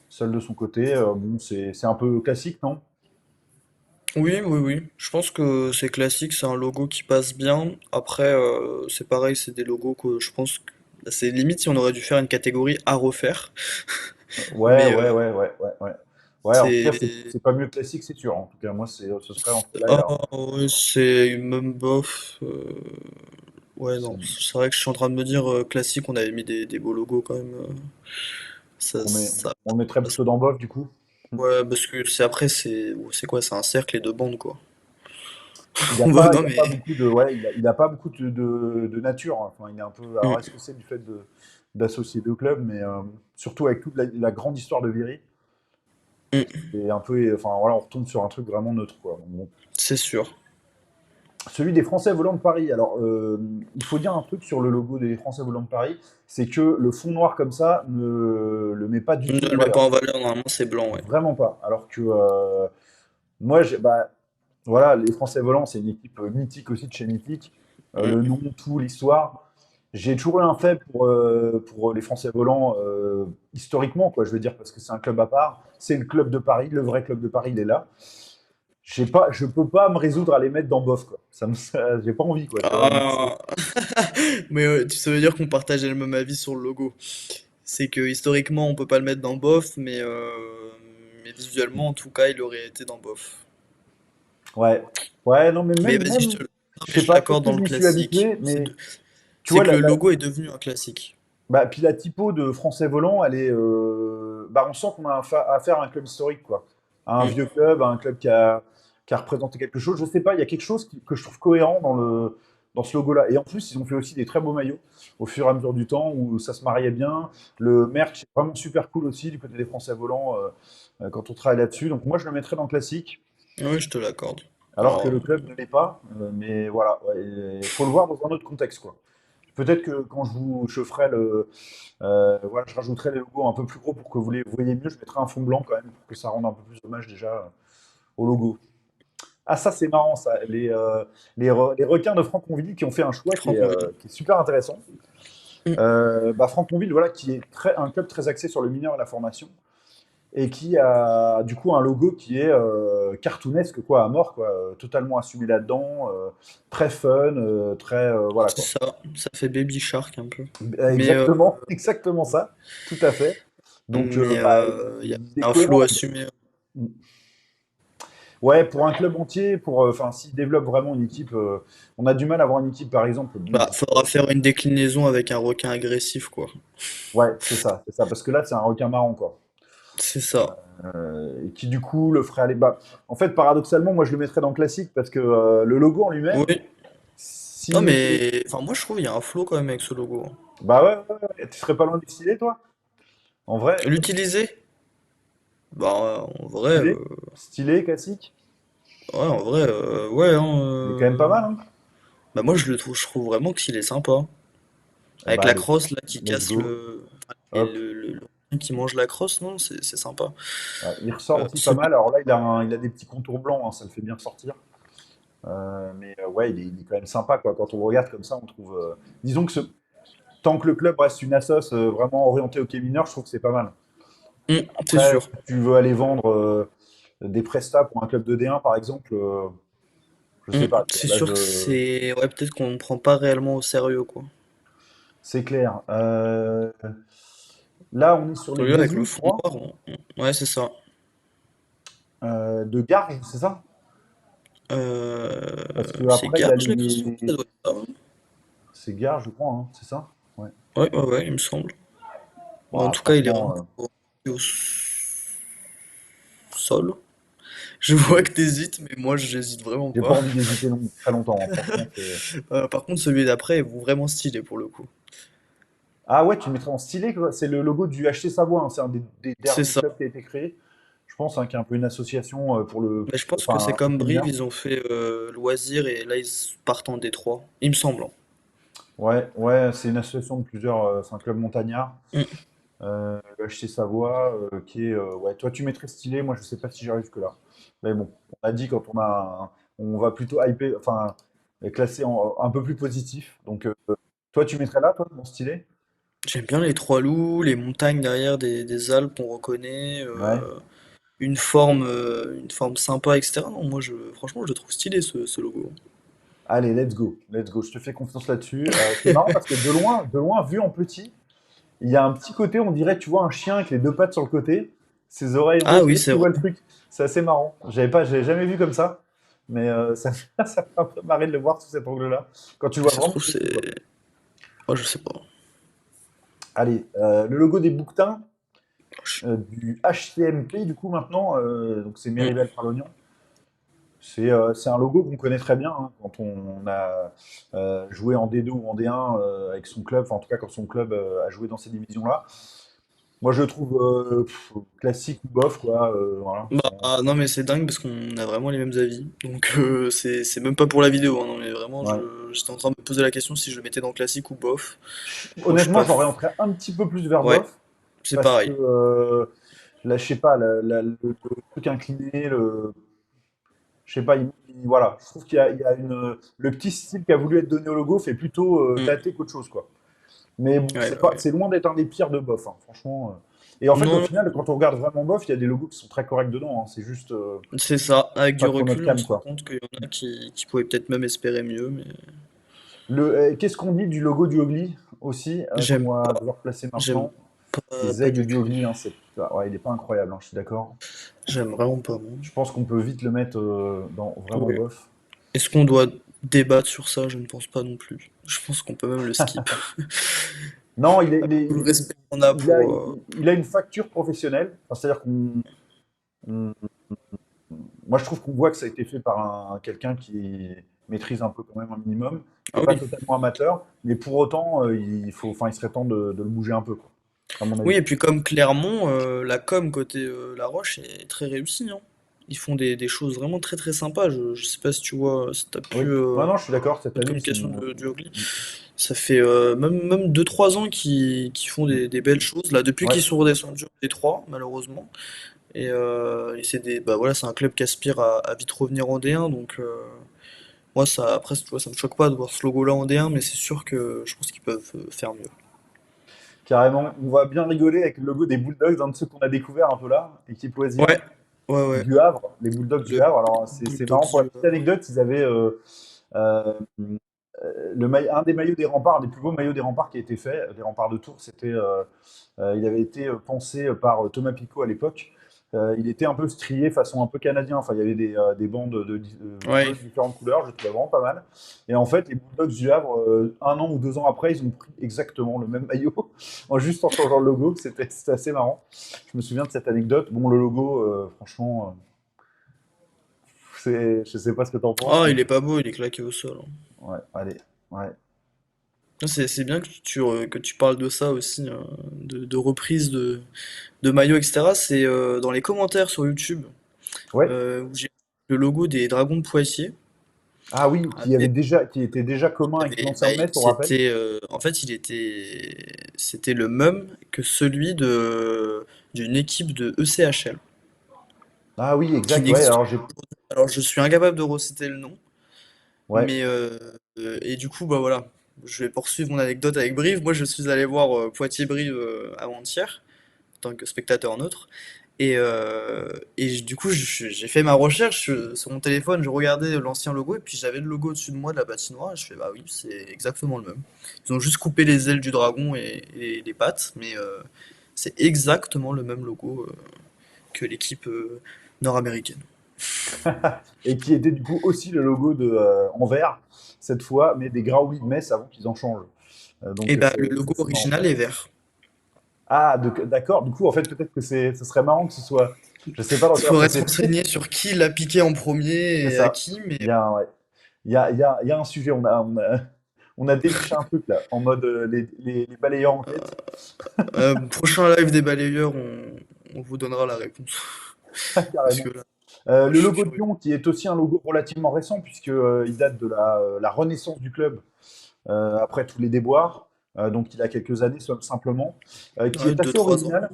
seules de son côté. Bon, c'est un peu classique, non? Oui, oui, oui. Je pense que c'est classique, c'est un logo qui passe bien. Après, c'est pareil, c'est des logos que je pense C'est limite si on aurait dû faire une catégorie à refaire. Ouais, Mais ouais, ouais, ouais, ouais, ouais. Ouais, en tout cas, c'est. c'est pas mieux classique, c'est sûr. En tout cas, moi, ce serait entre là et Ah là. ouais, c'est même bof. Ouais, non. C'est- C'est vrai que je suis en train de me dire, classique, on avait mis des beaux logos quand même. Ça, ça. on le mettrait plutôt dans bof, du coup. Ouais, parce que c'est après, c'est quoi? C'est un cercle et deux bandes, quoi. Bah, non, Il a pas mais. beaucoup de, ouais, il a pas beaucoup de nature, hein. Enfin, il est un peu. Alors, est-ce que c'est du fait d'associer deux clubs, mais surtout avec toute la grande histoire de Viry, Mm, c'est un peu. Enfin, voilà, on retombe sur un truc vraiment neutre, quoi. Bon. c'est sûr. Celui des Français volants de Paris. Alors, il faut dire un truc sur le logo des Français volants de Paris, c'est que le fond noir comme ça ne le met pas du Ne tout en le met pas valeur. en valeur, normalement, c'est blanc, ouais. Vraiment pas. Alors que moi, bah, voilà, les Français volants, c'est une équipe mythique aussi de chez Mythique. Le Mm. nom, tout, l'histoire. J'ai toujours eu un fait pour les Français volants historiquement, quoi, je veux dire, parce que c'est un club à part. C'est le club de Paris, le vrai club de Paris, il est là. Je peux pas me résoudre à les mettre dans bof, quoi. J'ai pas envie, quoi, tu vois. Donc, Ah. Mais ça veut dire qu'on partageait le même avis sur le logo. C'est que historiquement, on peut pas le mettre dans bof, mais visuellement, en tout cas, il aurait été dans bof. ouais, ouais, non, mais Mais vas-y, même, non, je mais sais je pas, peut-être t'accorde que dans je le m'y suis classique. habitué, mais tu C'est vois, que le logo est devenu un classique. bah, puis la typo de Français Volant, elle est, bah, on sent qu'on a affaire à un club historique, quoi. À un Mm. vieux club, à un club qui a représenté quelque chose. Je sais pas, il y a quelque chose que je trouve cohérent dans ce logo-là. Et en plus, ils ont fait aussi des très beaux maillots au fur et à mesure du temps où ça se mariait bien. Le merch est vraiment super cool aussi du côté des Français Volants quand on travaille là-dessus. Donc moi, je le mettrais dans le classique, Oui, je te l'accorde. alors que Alors, le club ne l'est pas. Mais voilà, il faut le voir dans un autre contexte, quoi. Peut-être que quand je ferai voilà, je rajouterai les logos un peu plus gros pour que vous les voyez mieux. Je mettrai un fond blanc quand même pour que ça rende un peu plus hommage déjà au logo. Ah, ça, c'est marrant, ça. Les requins de Franconville qui ont fait un choix Franconville. qui est super intéressant. Mm. Bah, Franconville, voilà, qui est un club très axé sur le mineur et la formation et qui a du coup un logo qui est cartoonesque quoi, à mort, quoi, totalement assumé là-dedans, très fun, très voilà C'est quoi. ça fait Baby Shark un peu. Mais Exactement, exactement ça, tout à fait. Donc mais bah, il y a il est un cohérent flow là-dedans. assumé. Ouais, pour un club entier, enfin, s'il développe vraiment une équipe, on a du mal à avoir une équipe, par exemple. Bon, Bah, faudra faire une déclinaison avec un requin agressif, quoi. ouais, c'est ça, parce que là, c'est un requin marrant, quoi. C'est ça. Et qui du coup le ferait aller bas. En fait, paradoxalement, moi, je le mettrais dans le classique parce que le logo en lui-même, Oui. Non, s'il était, mais enfin, moi je trouve il y a un flow quand même avec ce logo. bah ouais, ouais, ouais, tu serais pas loin du stylé, toi. En vrai, L'utiliser? Bah, en vrai, stylé, stylé, classique, ouais, ouais, hein, il est quand même pas mal, hein. bah moi je trouve vraiment qu'il est sympa. Eh Avec bah, la allez, crosse là qui let's casse go. et Hop. le requin qui mange la crosse, non, c'est sympa. Ouais, il ressort aussi pas Celui, mal. Alors là, il a des petits contours blancs, hein, ça le fait bien ressortir. Mais ouais, il est quand même sympa, quoi. Quand on le regarde comme ça, on trouve. Disons que tant que le club reste une assoce vraiment orientée hockey mineur, je trouve que c'est pas mal. C'est Après, sûr. si tu veux aller vendre des prestats pour un club de D1, par exemple, je sais pas. Tu vois, C'est sûr que c'est ouais, peut-être qu'on ne prend pas réellement au sérieux quoi. c'est clair. Là, on est sur les Celui-là avec le Gazous, je fond crois, noir, ouais, c'est ça. de Garges, c'est ça? Parce que C'est après, il y a Garges l'expression, ça doit être ça, hein. c'est Garges, je crois, hein, c'est ça? Ouais. Ouais, ouais, ouais, il me semble. Bon, en Ouah, tout cas, il est franchement, vraiment au sol. Je vois que t'hésites, mais moi j'hésite vraiment j'ai pas pas. envie d'hésiter très longtemps, hein. Franchement, c'est. Par contre, celui d'après est vraiment stylé pour le coup. Ah ouais, tu le mettrais en stylé, quoi. C'est le logo du HC Savoie, hein. C'est un des C'est derniers ça. clubs qui a été créé. Je pense hein, qu'il y a un peu une association pour Mais je pense que c'est enfin, comme hockey Brive, mineur. ils ont fait loisir et là ils partent en Détroit. Il me semble, hein. Ouais, ouais, c'est une association de plusieurs, c'est un club montagnard, Mm. le HC Savoie, qui est, ouais, toi tu mettrais stylé, moi je sais pas si j'arrive que là. Mais bon, on a dit quand on va plutôt hyper, enfin, classer un peu plus positif. Donc, toi tu mettrais là, toi, mon stylé? J'aime bien les trois loups, les montagnes derrière des Alpes, on reconnaît, Ouais. une forme sympa, etc. Non, moi franchement, je le trouve stylé ce logo. Allez, let's go, let's go. Je te fais confiance là-dessus. C'est marrant parce que de loin, vu en petit, il y a un petit côté, on dirait, tu vois, un chien avec les deux pattes sur le côté, ses oreilles Ah roses. Je oui, sais pas si c'est tu vrai. vois le truc. C'est assez marrant. J'avais jamais vu comme ça, mais ça fait un peu marrer de le voir sous cet angle-là. Quand tu le vois Ça se vraiment trouve, petit, quoi. c'est. Oh, je sais pas. Allez, le logo des bouquetins, Je- du HCMP, du coup, maintenant, donc c'est Hmm. Meribel Pralognan. C'est un logo qu'on connaît très bien hein, quand on a joué en D2 ou en D1 avec son club, enfin en tout cas quand son club a joué dans ces divisions-là. Moi je le trouve classique ou bof, quoi. Voilà. Bah, non, mais c'est dingue parce qu'on a vraiment les mêmes avis. Donc, c'est même pas pour la vidéo, hein, non, mais vraiment, Ouais. j'étais en train de me poser la question si je le mettais dans classique ou bof. Moi, je suis Honnêtement, pas. j'en orienterais un petit peu plus vers Ouais, bof, c'est parce que pareil. là, je sais pas, le truc incliné, je sais pas, voilà. Je trouve il y a le petit style qui a voulu être donné au logo fait plutôt Hmm. daté qu'autre chose, quoi. Mais bon, Ouais, c'est bah pas, ouais. c'est loin d'être un des pires de bof, hein, franchement. Et en fait, au Non, final, quand on regarde vraiment bof, il y a des logos qui sont très corrects dedans, hein. C'est juste c'est ça. Avec du pas trop notre recul, on cam, se rend quoi. compte qu'il y en a qui pouvaient peut-être même espérer mieux, mais Qu'est-ce qu'on dit du logo du Ogli aussi, qu'on j'aime va pas. devoir placer J'aime maintenant? Les pas aigles du du tout. Ogli, hein, ouais, il est pas incroyable, hein, je suis d'accord. J'aime vraiment pas, moi. Je pense qu'on peut vite le mettre dans vraiment Ouais. bof. Est-ce qu'on doit débattre sur ça? Je ne pense pas non plus. Je pense qu'on peut même le skip. Non, Tout le respect qu'on a pour. il a une facture professionnelle. Enfin, c'est-à-dire on- moi, je trouve qu'on voit que ça a été fait par quelqu'un qui maîtrise un peu quand même un minimum, qui Ah n'est pas oui. totalement amateur, mais pour autant, enfin, il serait temps de le bouger un peu, quoi, à mon Oui, avis. et puis comme Clermont, la com côté La Roche est très réussie, hein. Ils font des choses vraiment très très sympas. Je sais pas si tu vois, si t'as pu Oui, non, non, je suis d'accord. Cette une année, communication du Ogli. Mm. Ça fait même 2 3 ans qu'ils font Mm. des belles choses. Là, depuis Ouais, qu'ils sont redescendus en D3, malheureusement. Et c'est bah voilà, c'est un club qui aspire à vite revenir en D1. Donc moi, ça, après, tu vois, ça me choque pas de voir ce logo-là en D1, mais c'est sûr que je pense qu'ils peuvent faire mieux. carrément. On va bien rigoler avec le logo des Bulldogs, un de ceux qu'on a découvert un peu là, équipe loisir Ouais, ouais, ouais. du Havre, les Bulldogs du Le Havre. Alors, c'est marrant Bulldogs pour la du petite anecdote, ils avaient euh, un des maillots des remparts, un des plus beaux maillots des remparts qui a été fait, des remparts de Tours, il avait été pensé par Thomas Picot à l'époque. Il était un peu strié façon un peu canadien. Enfin, il y avait des bandes bleues Ouais. de différentes couleurs. Je trouvais vraiment pas mal. Et en fait, les Bulldogs du Havre, 1 an ou 2 ans après, ils ont pris exactement le même maillot, juste en changeant le logo. C'était assez marrant. Je me souviens de cette anecdote. Bon, le logo, franchement, je sais pas ce que tu en penses, Ah, mais il est pas beau, il est claqué au sol, hein. ouais, allez, ouais. C'est bien que tu parles de ça aussi, de reprise de maillots, etc. C'est dans les commentaires sur YouTube Ouais. où j'ai le logo des Dragons de Poitiers. Ah oui, Avec, qui était déjà commun avec bah, Lens-Hermès, on rappelle. en fait, c'était le même que celui d'une équipe de ECHL Ah oui, qui exact, ouais, n'existe alors pas aujourd'hui. Alors, je suis incapable de reciter le nom, ouais, mais et du coup, bah voilà, je vais poursuivre mon anecdote avec Brive. Moi, je suis allé voir Poitiers-Brive avant-hier, en tant que spectateur neutre. Du coup, j'ai fait ma recherche sur mon téléphone, je regardais l'ancien logo et puis j'avais le logo au-dessus de moi de la patinoire et je fais bah oui, c'est exactement le même. Ils ont juste coupé les ailes du dragon et les pattes, mais c'est exactement le même logo que l'équipe nord-américaine. et qui était du coup aussi le logo de Anvers, cette fois, mais des Graouli de Metz avant qu'ils en changent. Et Donc bah le logo c'est marrant. original est vert. Ah, d'accord, du coup, en fait, peut-être que ce serait marrant que ce soit, je sais pas dans Il quelle ordre faudrait ça se s'est fait, renseigner sur qui l'a piqué en premier c'est et à ça. qui, mais Il y a, ouais. Il y a un sujet, on a déniché un truc là, en mode les balayeurs enquête, prochain live des balayeurs, on vous donnera la réponse. Parce que carrément. là, moi, je Le suis logo de curieux. Lyon, qui est aussi un logo relativement récent, puisque il date de la renaissance du club après tous les déboires, donc il a quelques années simplement, qui Ouais, est deux assez trois ans. original.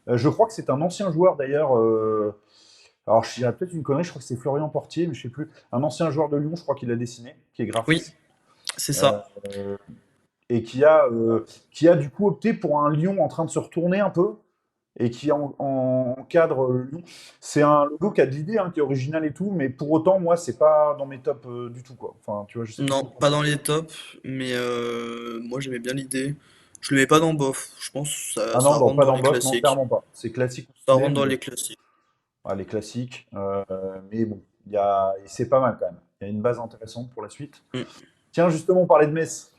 Je crois que c'est un ancien joueur d'ailleurs. Alors je dirais peut-être une connerie, je crois que c'est Florian Portier, mais je sais plus. Un ancien joueur de Lyon, je crois qu'il a dessiné, qui est Oui, graphiste, c'est euh, ça. et qui a du coup opté pour un lion en train de se retourner un peu. et qui encadre le lion. C'est un logo qui a de l'idée, hein, qui est original et tout, mais pour autant, moi, c'est pas dans mes tops du tout, quoi. Enfin, tu vois, je sais pas ce Non, que t'en pas dans penses. les tops, mais moi j'aimais bien l'idée. Je le mets pas dans bof. Je pense que Ah ça non, rentre pas dans dans les bof, non, classiques. clairement pas. C'est classique ou Ça stylé, rentre dans mais les classiques. les classiques. Mais bon, et c'est pas mal quand même. Il y a une base intéressante pour la suite. Mm. Tiens, justement, on parlait de Metz.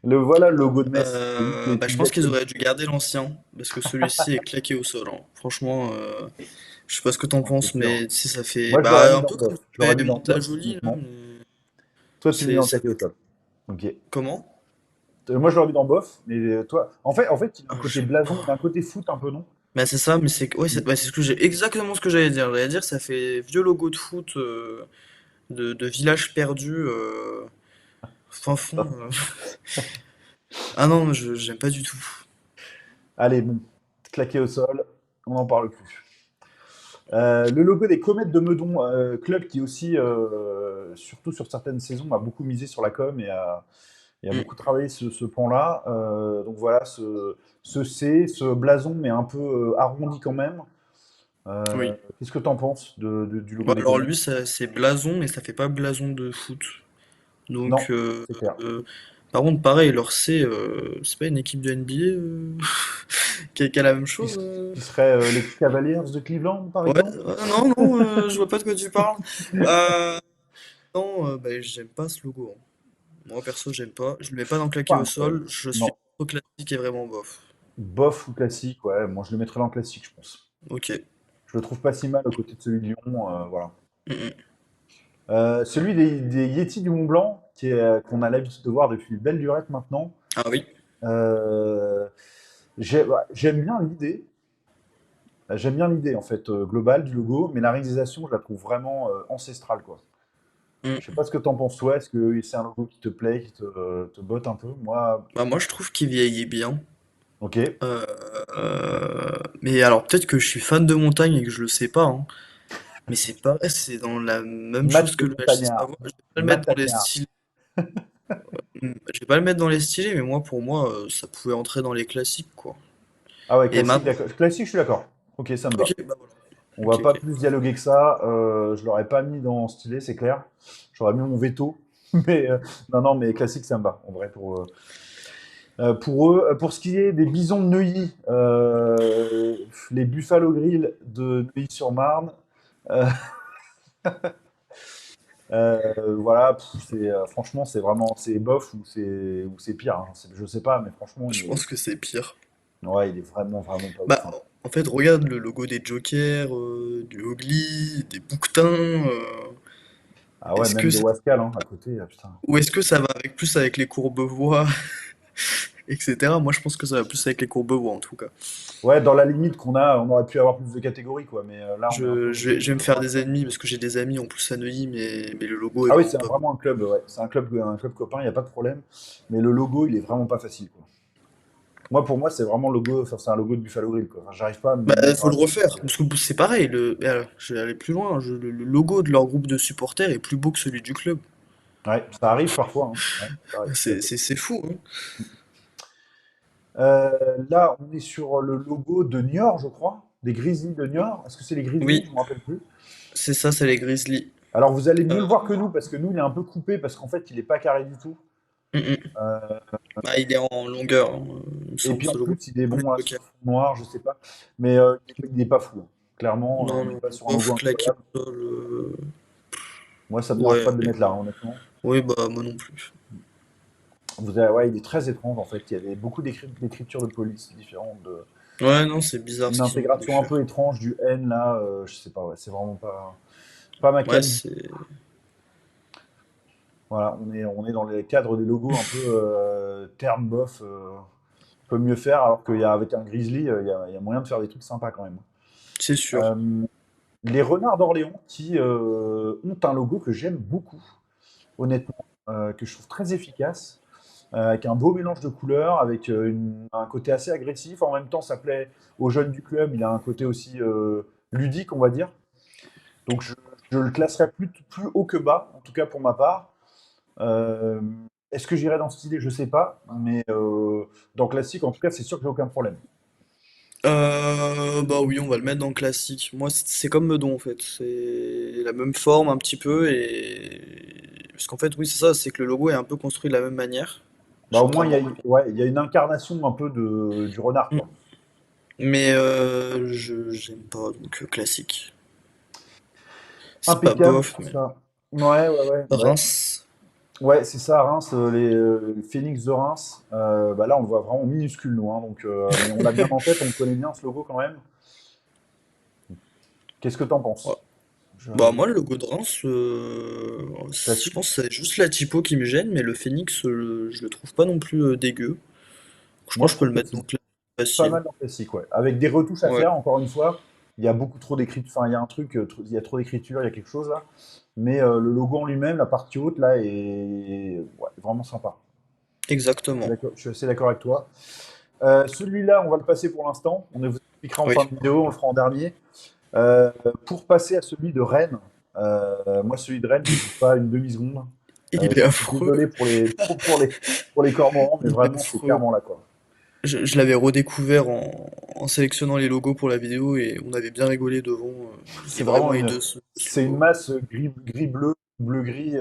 Voilà le logo de Metz. Celui qui est Bah, je pense qu'ils exactement. auraient dû garder l'ancien, parce que celui-ci est claqué au sol, hein. Franchement, je sais pas ce que t'en Non, c'est penses, sûr. mais tu sais, ça fait Moi, je l'aurais bah, mis un dans peu le comme bof. tu Je l'aurais mets mis dans le la bof, jolie là, honnêtement. mais Toi, tu l'as mis dans le c'est claqué au sol. Ok. comment? Moi, je l'aurais mis dans bof, mais toi. En fait, il a un Ah, côté je sais blason, il a un pas. côté foot un peu, non? Bah c'est ça, mais c'est ouais, c'est bah, c'est ce que j'ai exactement ce que j'allais dire. J'allais dire ça fait vieux logo de foot de village perdu fin fond. Ah non, je j'aime pas du tout. Allez, bon, claqué au sol, on n'en parle plus. Le logo des Comètes de Meudon, club qui aussi, surtout sur certaines saisons, a beaucoup misé sur la com et a Mm. beaucoup travaillé ce pan-là. Donc voilà, ce C, ce blason, mais un peu arrondi quand même. Oui. Qu'est-ce que tu en penses du logo Bah des alors Comètes? lui c'est blason, mais ça fait pas blason de foot. Donc Non, c'est clair. par contre pareil, leur C, c'est pas une équipe de NBA qui a la même Qui, chose. s- qui serait les Cavaliers de Cleveland, par Ouais, exemple? non, non, je vois pas de quoi tu parles. Euh, non, bah, j'aime pas ce logo, hein. Moi perso, j'aime pas. Je le mets pas dans claquer Pas au incroyable. sol. Je suis Non. trop classique et vraiment bof. Bof ou classique, ouais, moi je le mettrais dans le classique, je pense. Ok. Je le trouve pas si mal aux côtés de celui de Lyon, voilà. Mm, mm. Celui des Yétis du Mont Blanc, qu'on a l'habitude de voir depuis belle lurette maintenant, Ah oui. euh, ouais, j'aime bien l'idée en fait globale du logo, mais la réalisation, je la trouve vraiment ancestrale, quoi. Mm. Je sais pas ce que t'en penses toi, est-ce que c'est un logo qui te plaît, qui te botte un peu? Moi, Bah, moi, je trouve qu'il vieillit bien. ok. Euh, mais alors, peut-être que je suis fan de montagne et que je le sais pas, hein. Mais c'est pareil, c'est dans la même chose Mat que le HC Montagnard. Savoie. Je vais pas le mettre dans les Matagnard. stylés. Je vais pas le mettre dans les stylés, mais moi, pour moi, ça pouvait entrer dans les classiques, quoi. Ah ouais, Et classique, maintenant, d'accord. Classique, je suis d'accord. Ok, ça me ok, va. bah voilà. On va Ok, pas ok. plus dialoguer que ça. Je l'aurais pas mis dans stylé, c'est clair. J'aurais mis mon veto. Mais non, non, mais classique, ça me va. En vrai, pour eux, pour ce qui est des bisons de Neuilly, les Buffalo Grill de Neuilly-sur-Marne, euh, voilà, franchement, c'est bof ou c'est pire, hein. Je sais pas, mais franchement, Je pense que c'est pire. ouais, il est vraiment, vraiment pas ouf, Bah, hein. en fait, regarde le logo des Jokers, du Ogly, des Bouquetins. Ah ouais, Est-ce même que de ça... Wascal, hein, à côté, putain. Ou est-ce que ça va avec plus avec les Courbevoie, etc. Moi, je pense que ça va plus avec les Courbevoie, en tout cas. Ouais, dans la limite on aurait pu avoir plus de catégories, quoi. Mais là, on est un peu Je vais me faire dans la des limite. ennemis parce que j'ai des amis en plus à Neuilly, mais le logo est Ah oui, vraiment c'est pas beau. vraiment un club, ouais. C'est un club copain, il n'y a pas de problème. Mais le logo, il est vraiment pas facile, quoi. Moi, pour moi, c'est vraiment le logo, enfin, c'est un logo de Buffalo Grill, quoi. Enfin, j'arrive pas à me Bah, mettre dans faut la le tête. refaire. Parce que c'est pareil, je vais aller plus loin. Le logo de leur groupe de supporters est plus beau que celui du club. Ouais, ça arrive parfois, hein. Ouais, ça arrive, tout à fait. C'est fou, hein. Là, on est sur le logo de Niort, je crois, des Grizzlies de Niort. Est-ce que c'est les Grizzlies? Oui, Je me rappelle plus. c'est ça, c'est les Grizzlies. Alors, vous allez mieux Euh, le voir que nous, parce que nous, il est un peu coupé, parce qu'en fait, il est pas carré du tout. mm, mm. Euh, Bah, il est en longueur, hein, il me Et semble, puis en ce logo. plus, il est Comme bon les là, sur Jokers. fond noir, je sais pas. Mais il est pas fou, hein. Clairement, Non, on n'est non, pas sur un bof, logo claqué incroyable. au sol. Moi, ça me dérange Ouais, pas de le allez. mettre là, hein, honnêtement. Oui, bah, moi non plus. Ouais, il est très étrange en fait. Il y avait beaucoup d'écritures de police différentes, Ouais, non, c'est bizarre une ce qu'ils ont voulu intégration un peu faire. étrange du N là. Je sais pas, ouais, c'est vraiment pas ma Ouais, came. c'est. Voilà, on est dans les cadres des logos un peu terme bof. On peut mieux faire, alors avec un Grizzly, il y a moyen de faire des trucs sympas quand même. C'est sûr. Euh, les Renards d'Orléans qui ont un logo que j'aime beaucoup, honnêtement, que je trouve très efficace, avec un beau mélange de couleurs, avec un côté assez agressif. En même temps, ça plaît aux jeunes du club. Il a un côté aussi ludique, on va dire. Donc, je le classerais plus haut que bas, en tout cas pour ma part. Euh, Est-ce que j'irai dans ce style? Je sais pas. Mais dans classique, en tout cas, c'est sûr que j'ai aucun problème. Bah oui, on va le mettre dans le classique. Moi, c'est comme Meudon en fait. C'est la même forme un petit peu et parce qu'en fait, oui, c'est ça, c'est que le logo est un peu construit de la même manière. Je Bah, suis au en train moins, de me rappeler. ouais, il y a une incarnation un peu du renard, Mm. quoi. Mais je j'aime pas donc classique. C'est pas Impeccable, bof, mais ça. Ouais, ouais, ouais. Bah, Reims. ouais, c'est ça, Reims, les Phoenix de Reims. Bah là, on le voit vraiment minuscule, nous, hein, donc, mais on l'a bien en tête, on le connaît bien, ce logo, quand même. Qu'est-ce que t'en Ouais. penses? Je- Bah moi le logo de Reims, je Classique? pense que c'est juste la typo qui me gêne, mais le Phoenix, je le trouve pas non plus dégueu. Je Moi, pense je que je peux trouve le que mettre c'est donc là pas facile. mal dans le classique, ouais. Avec des retouches à Ouais, faire, encore une fois. Il y a beaucoup trop d'écriture, enfin, il y a un truc, il y a trop d'écriture, il y a quelque chose là. Mais le logo en lui-même, la partie haute, là, est ouais, vraiment sympa. exactement. Je suis assez d'accord avec toi. Celui-là, on va le passer pour l'instant. On vous expliquera en fin Oui, de vidéo, on le fera en dernier. Euh, pour passer à celui de Rennes, moi, celui de Rennes, j'hésite pas une demi-seconde. il est Je suis affreux. désolé pour les Cormorans, mais Il est vraiment, c'est affreux. clairement là, quoi. Je l'avais redécouvert en sélectionnant les logos pour la vidéo et on avait bien rigolé devant. Il est C'est vraiment vraiment une, hideux ce c'est une logo. masse gris-bleu, bleu-gris.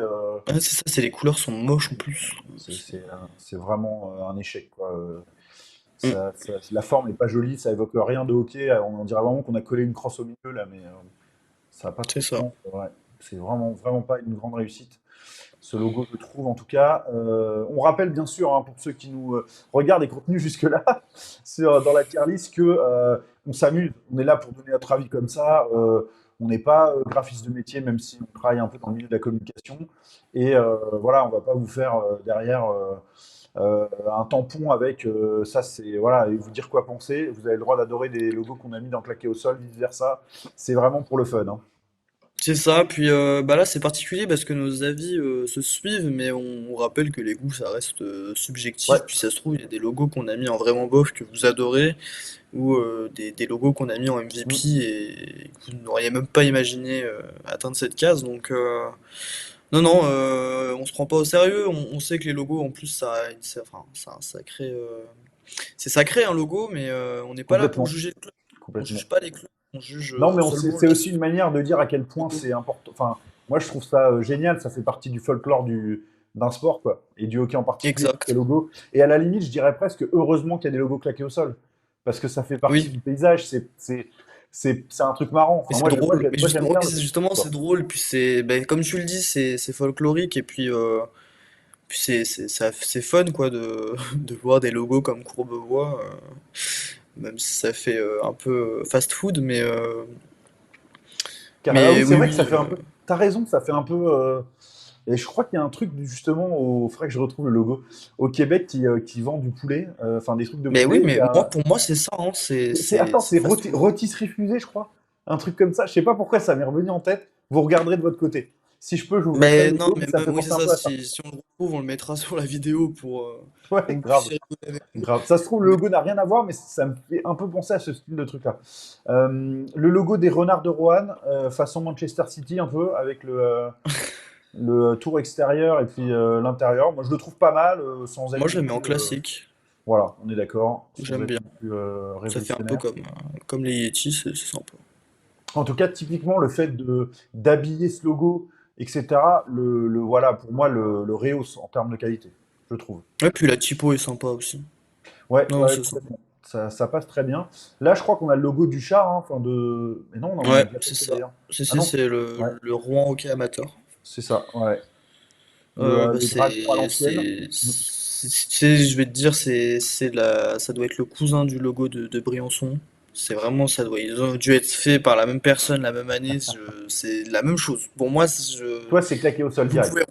Ah, c'est ça, c'est les couleurs sont moches en plus. C'est vraiment un échec, quoi. Mm, La forme n'est pas jolie, ça évoque rien de hockey. On dirait vraiment qu'on a collé une crosse au milieu, là, mais ça n'a pas trop c'est de ça. sens. Ouais. C'est vraiment, vraiment pas une grande réussite. Ce logo, je trouve, en tout cas. On rappelle, bien sûr, hein, pour ceux qui nous regardent et contenus jusque-là, dans la tier list, que on s'amuse. On est là pour donner notre avis comme ça. On n'est pas graphiste de métier, même si on travaille un peu dans le milieu de la communication. Et voilà, on va pas vous faire derrière un tampon avec ça, c'est voilà, et vous dire quoi penser. Vous avez le droit d'adorer des logos qu'on a mis dans Claquer au sol, vice versa. C'est vraiment pour le fun, hein. C'est ça, puis bah là c'est particulier parce que nos avis se suivent, mais on rappelle que les goûts ça reste Ouais, subjectif, puis ça se trouve il y a des logos qu'on a mis en vraiment bof que vous adorez, ou des logos qu'on a mis en MVP mm, et que vous n'auriez même pas imaginé atteindre cette case, donc non non, on se prend pas au sérieux, on sait que les logos en plus enfin, c'est un sacré, c'est sacré un logo, mais on n'est pas là pour complètement, juger le club, on complètement. juge pas les clubs, on juge Non, mais seulement c'est aussi une manière de dire à quel le point logo. c'est important. Enfin, moi, je trouve ça génial. Ça fait partie du folklore d'un sport, quoi. Et du hockey en particulier, ces Exact. logos. Et à la limite, je dirais presque heureusement qu'il y a des logos claqués au sol. Parce que ça fait partie Oui. du paysage. C'est un truc marrant. Mais Enfin, c'est drôle, mais moi, j'aime justement, bien oui, le classique, justement c'est quoi. drôle, puis c'est, ben, comme tu le dis, c'est folklorique, et puis c'est fun, quoi, de voir des logos comme Courbevoie, même si ça fait un peu fast-food, Ah mais oui, c'est oui, vrai que oui, ça fait un peu. T'as raison, ça fait un peu. Et je crois qu'il y a un truc justement faudrait que je retrouve le logo au Québec qui vend du poulet, enfin des trucs de mais oui, poulet. mais moi, pour moi, c'est ça, hein, Attends, c'est c'est fast-food. rôtisserie fusée, je crois. Un truc comme ça. Je sais pas pourquoi ça m'est revenu en tête. Vous regarderez de votre côté. Si je peux, je vous mettrai le Mais non, logo, mais ça me fait oui, penser c'est un ça, peu à ça. si on le retrouve, on le mettra sur la vidéo pour Ouais, que vous grave, puissiez rigoler avec nous. grave. Ça se trouve, le Mais logo n'a rien à voir, mais ça me fait un peu penser à ce style de truc-là. Le logo des Renards de Roanne, façon Manchester City, un peu, avec le tour extérieur et puis l'intérieur. Moi, je le trouve pas mal, sans moi, être je non le mets en plus. Classique, Voilà, on est d'accord, sans j'aime être bien. non plus Ça fait un peu révolutionnaire. comme les Yeti, c'est sympa. En tout cas, typiquement, le fait d'habiller ce logo, etc., voilà, pour moi, le rehausse en termes de qualité, je trouve. Ouais, puis la typo est sympa aussi. Ouais, Non, non, ouais, c'est sympa. complètement. Ça passe très bien. Là, je crois qu'on a le logo du char, hein, enfin de. Mais non, on en a Ouais, déjà c'est passé ça. d'ailleurs. Ah C'est non? c'est Ouais, le Rouen Hockey Amateur. c'est ça, ouais. Bah Le dragon à l'ancienne. Mm. je vais te dire, ça doit être le cousin du logo de Briançon. C'est vraiment, ça doit, ils ont dû être faits par la même personne la même année. C'est la même chose. Pour moi, Toi, c'est claqué au sol vous direct. pouvez,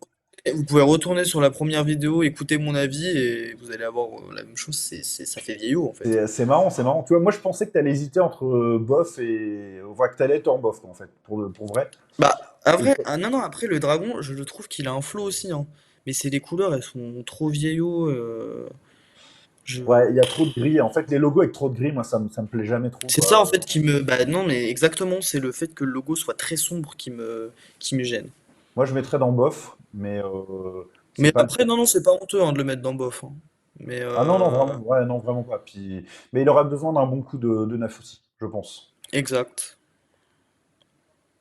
vous pouvez retourner sur la première vidéo, écouter mon avis et vous allez avoir la même chose. Ça fait vieillot en fait. C'est marrant, c'est marrant. Tu vois, moi, je pensais que tu allais hésiter entre bof et. Enfin, que tu allais être en bof, quoi, en fait, pour vrai. Bah, à Et vrai, ah non, non, après le dragon, je le trouve qu'il a un flow aussi, hein. Mais c'est les couleurs, elles sont trop vieillots. Je... ouais, il y a trop de gris. En fait, les logos avec trop de gris, moi, ça me plaît jamais trop, C'est ça en quoi. fait qui me. Bah non, mais exactement, c'est le fait que le logo soit très sombre qui me gêne. Moi, je mettrais dans bof, mais c'est Mais pas le après, cas. non, non, c'est pas honteux hein, de le mettre dans bof, hein. Mais Ah non, non, vraiment, ouais, non, vraiment pas. Puis... Mais il aurait besoin d'un bon coup de neuf aussi, je pense. exact,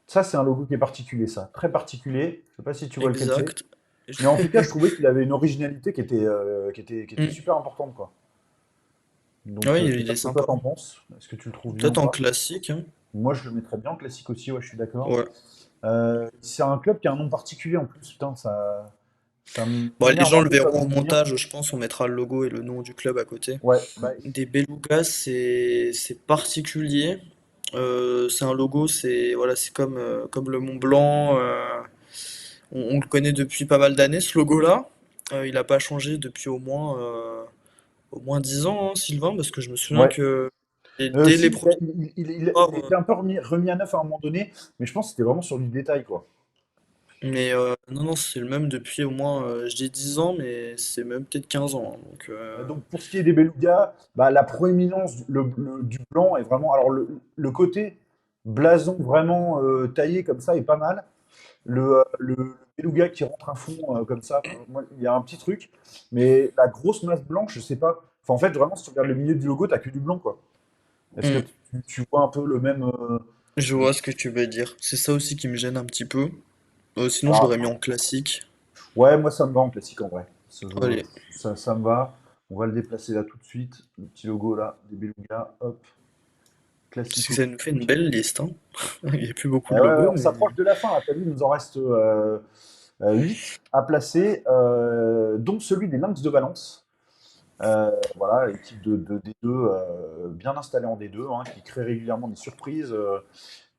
Ça, c'est un logo qui est particulier, ça. Très particulier. Je sais pas si tu vois lequel c'est. exact. Mais en tout cas, je trouvais qu'il avait une originalité qui était Mm. super importante, quoi. Donc, Oui, je sais il pas est ce que toi sympa. t'en penses. Est-ce que tu le trouves bien ou Peut-être en pas? classique, hein. Moi, je le mettrais bien en classique aussi, ouais, je suis d'accord. Ouais. C'est un club qui a un nom particulier en plus, putain, ça Bon, les m'énerve gens un le peu de pas verront m'en au souvenir. montage, je pense, on mettra le logo et le nom du club à côté. Ouais, bah, Des Belugas, c'est particulier. C'est un logo, c'est voilà, c'est comme le Mont Blanc. On le connaît depuis pas mal d'années, ce logo-là. Il n'a pas changé depuis au moins 10 ans, hein, Sylvain, parce que je me souviens ouais. que dès les Si, premiers il soirs, était un peu remis à neuf à un moment donné, mais je pense que c'était vraiment sur du détail, quoi. mais non, non, c'est le même depuis au moins, je dis 10 ans, mais c'est même peut-être 15 ans, hein, donc, Donc pour ce qui est des belugas, bah, la proéminence du blanc est vraiment. Alors le côté blason vraiment taillé comme ça est pas mal. Le beluga qui rentre à fond comme ça, moi, il y a un petit truc. Mais la grosse masse blanche, je sais pas. Enfin, en fait, vraiment, si tu regardes le milieu du logo, t'as que du blanc, quoi. Est-ce que hmm, tu vois un peu le même. je vois ce que tu veux dire. C'est ça aussi qui me gêne un petit peu. Sinon, je l'aurais mis Alors, en classique. ouais, moi ça me va en classique en vrai. Allez, Ça me va. On va le déplacer là tout de suite. Le petit logo là, des belugas, hop, parce que classico. ça nous fait une belle liste, hein. Il n'y a plus beaucoup Ouais, de ouais, ouais, logos, on mais s'approche de la fin. Là, t'as vu, il nous en reste 8 à placer, dont celui des Lynx de Valence. Voilà, équipe de D2 bien installée en D2, hein, qui crée régulièrement des surprises,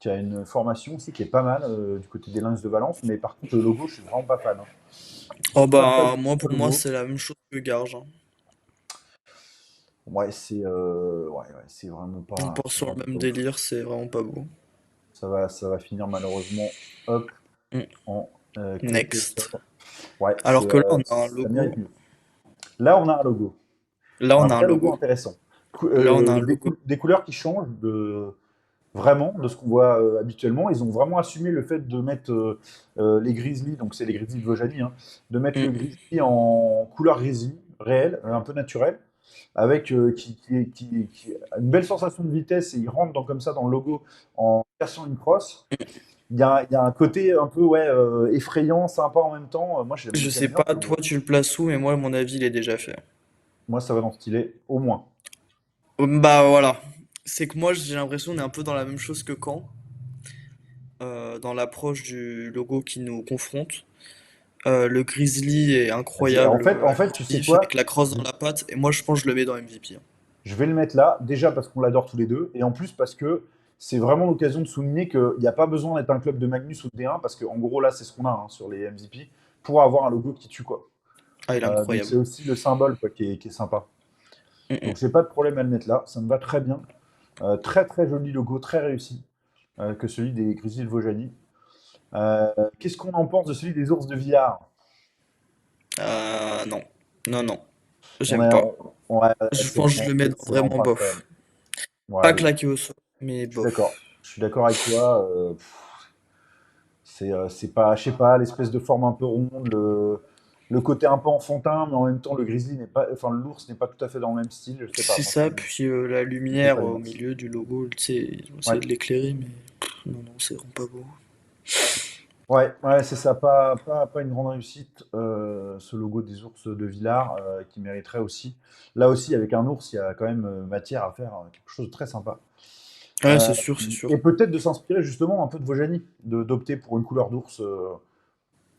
qui a une formation aussi qui est pas mal du côté des Lynx de Valence. Mais par contre, le logo, je suis vraiment pas fan, hein. oh Super fan bah de moi ce pour moi logo. c'est la même chose que Garge, hein. Ouais, c'est vraiment On pas, part c'est sur vraiment le même pas ouf. délire, c'est vraiment pas beau. Ça va finir malheureusement, hop, Mm. en côté Next. top. Ouais, Alors que là on a un ça mérite logo. mieux. Là, on a un logo. Là Un on a un vrai logo logo. intéressant. Là on a un logo. Des couleurs qui changent vraiment de ce qu'on voit habituellement. Ils ont vraiment assumé le fait de mettre les Grizzlies, donc c'est les Grizzlies de Vaujany, hein, de mettre le Mm. Grizzly en couleur Grizzly, réelle, un peu naturelle, avec qui a une belle sensation de vitesse et il rentre comme ça dans le logo en version une cross. Il y a un côté un peu ouais, effrayant, sympa en même temps. Moi, Je j'aime sais bien ce pas toi logo. tu le places où, mais moi à mon avis il est déjà fait. Moi, ça va dans ce stylé, au moins. Bah voilà. C'est que moi j'ai l'impression qu'on est un peu dans la même chose que Caen, dans l'approche du logo qui nous confronte. Le Grizzly est En incroyable fait, en à fait, tu sais l'effectif avec quoi? la crosse dans la patte, et moi je pense que je le mets dans MVP, hein. Je vais le mettre là, déjà parce qu'on l'adore tous les deux, et en plus parce que c'est vraiment l'occasion de souligner qu'il n'y a pas besoin d'être un club de Magnus ou de D1, parce qu'en gros, là, c'est ce qu'on a hein, sur les MVP, pour avoir un logo qui tue, quoi. Ah il est Donc c'est incroyable. aussi le symbole quoi, qui est sympa. Mm, Donc mm. j'ai pas de problème à le mettre là, ça me va très bien. Très très joli logo, très réussi, que celui des Grizzlies de Vaujany. Euh, Qu'est-ce qu'on en pense de celui des Ours de Villars? Non. Non, non. On J'aime est, pas. ouais, Je pense que je le mets dans c'est vraiment vraiment pas incroyable. bof. Ouais, Pas allez, claqué au sol, mais je suis d'accord. bof. Je suis d'accord avec toi. C'est pas, je sais pas, l'espèce de forme un peu ronde, le côté un peu enfantin, mais en même temps, le grizzly n'est pas, enfin, l'ours n'est pas tout à fait dans le même style, je sais pas. C'est Moi, ça, puis la j'ai lumière pas au l'image. milieu du logo, tu sais, ils ont essayé Ouais, de l'éclairer, mais non, non, c'est vraiment pas beau. ouais, c'est ça, pas une grande réussite, ce logo des ours de Villars, qui mériterait aussi. Là aussi, avec un ours, il y a quand même matière à faire quelque chose de très sympa. Ouais, Euh, c'est sûr, c'est sûr. et peut-être de s'inspirer justement un peu de Vaujany, d'opter pour une couleur d'ours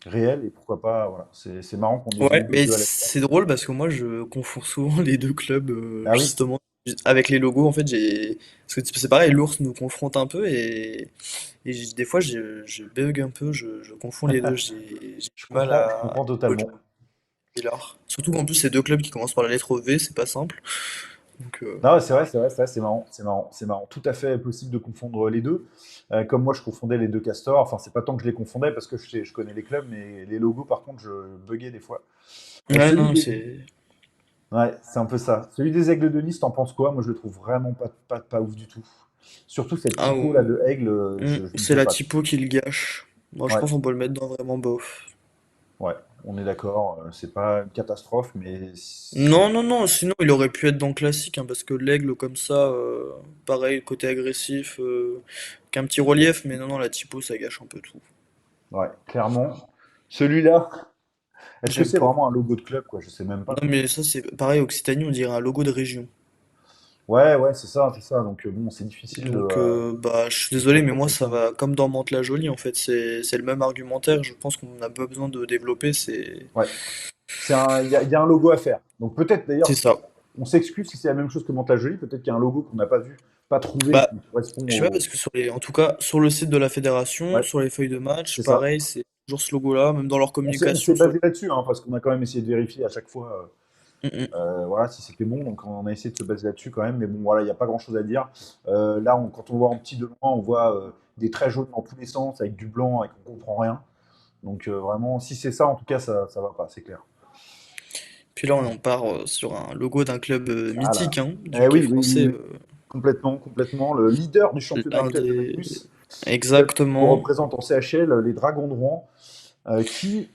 réelle, et pourquoi pas, voilà. C'est marrant qu'on ait Ouais, mis les mais deux à la fois. c'est drôle parce que moi je confonds souvent les deux clubs, Ah oui? justement, avec les logos. En fait, parce que c'est pareil, l'ours nous confronte un peu des fois je bug un peu, je confonds les deux. J'ai du mal Je à comprends totalement. Villars. Surtout qu'en plus, c'est deux clubs qui commencent par la lettre V, c'est pas simple. Donc, Non, c'est vrai, c'est marrant, c'est marrant, c'est marrant. Tout à fait possible de confondre les deux. Comme moi, je confondais les deux castors. Enfin, c'est pas tant que je les confondais parce que je connais les clubs, mais les logos, par contre, je buguais des fois. ouais, Celui non, des... c'est. Ouais, c'est un peu ça. Celui des Aigles de Nice, t'en penses quoi? Moi, je le trouve vraiment pas ouf du tout. Surtout cette Ah, typo là de Aigle, je ne c'est peux la pas. typo qui le gâche. Moi, je Ouais, pense qu'on peut le mettre dans vraiment bof. ouais. on est d'accord. C'est pas une catastrophe, mais c'est Non, non, non, sinon il aurait pu être dans classique, hein, parce que l'aigle comme ça, pareil, côté agressif, qu'un petit relief, mais non, non, la typo ça gâche un peu tout. ouais, clairement. Celui-là, est-ce que J'aime c'est pas. vraiment un logo de club, quoi? Je sais même pas. Non, mais ça c'est pareil, Occitanie, on dirait un logo de région. Ouais, ouais, c'est ça, c'est ça. Donc bon, c'est difficile de. Donc, bah, je suis désolé, mais moi ça D'interprétation. va comme dans Mantes-la-Jolie, en fait, c'est le même argumentaire, je pense qu'on n'a pas besoin de développer, Ouais, il y a un logo à faire. Donc peut-être c'est d'ailleurs, ça. on s'excuse si c'est la même chose que Mantes-la-Jolie. Peut-être qu'il y a un logo qu'on n'a pas vu, pas trouvé, Bah, qui correspond je sais pas, au. parce que en tout cas, sur le site de la fédération, Ouais, sur les feuilles de match, c'est ça. pareil, c'est toujours ce logo-là, même dans leur On s'est communication sur basé là-dessus, hein, parce qu'on a quand même essayé de vérifier à chaque fois. Mm, mm. Voilà, si c'était bon, donc on a essayé de se baser là-dessus quand même, mais bon, voilà, il n'y a pas grand-chose à dire. Là, quand on voit en petit de loin, on voit des traits jaunes dans tous les sens, avec du blanc, et qu'on comprend rien. Donc vraiment, si c'est ça, en tout cas, ça va pas, c'est clair. Puis là, on part sur un logo d'un club Voilà. mythique, hein, du Eh hockey oui, oui, oui, français. oui. Complètement, complètement. Le leader du championnat L'un actuel de des... Magnus, club qu'on Exactement. représente en CHL, les Dragons de Rouen, qui,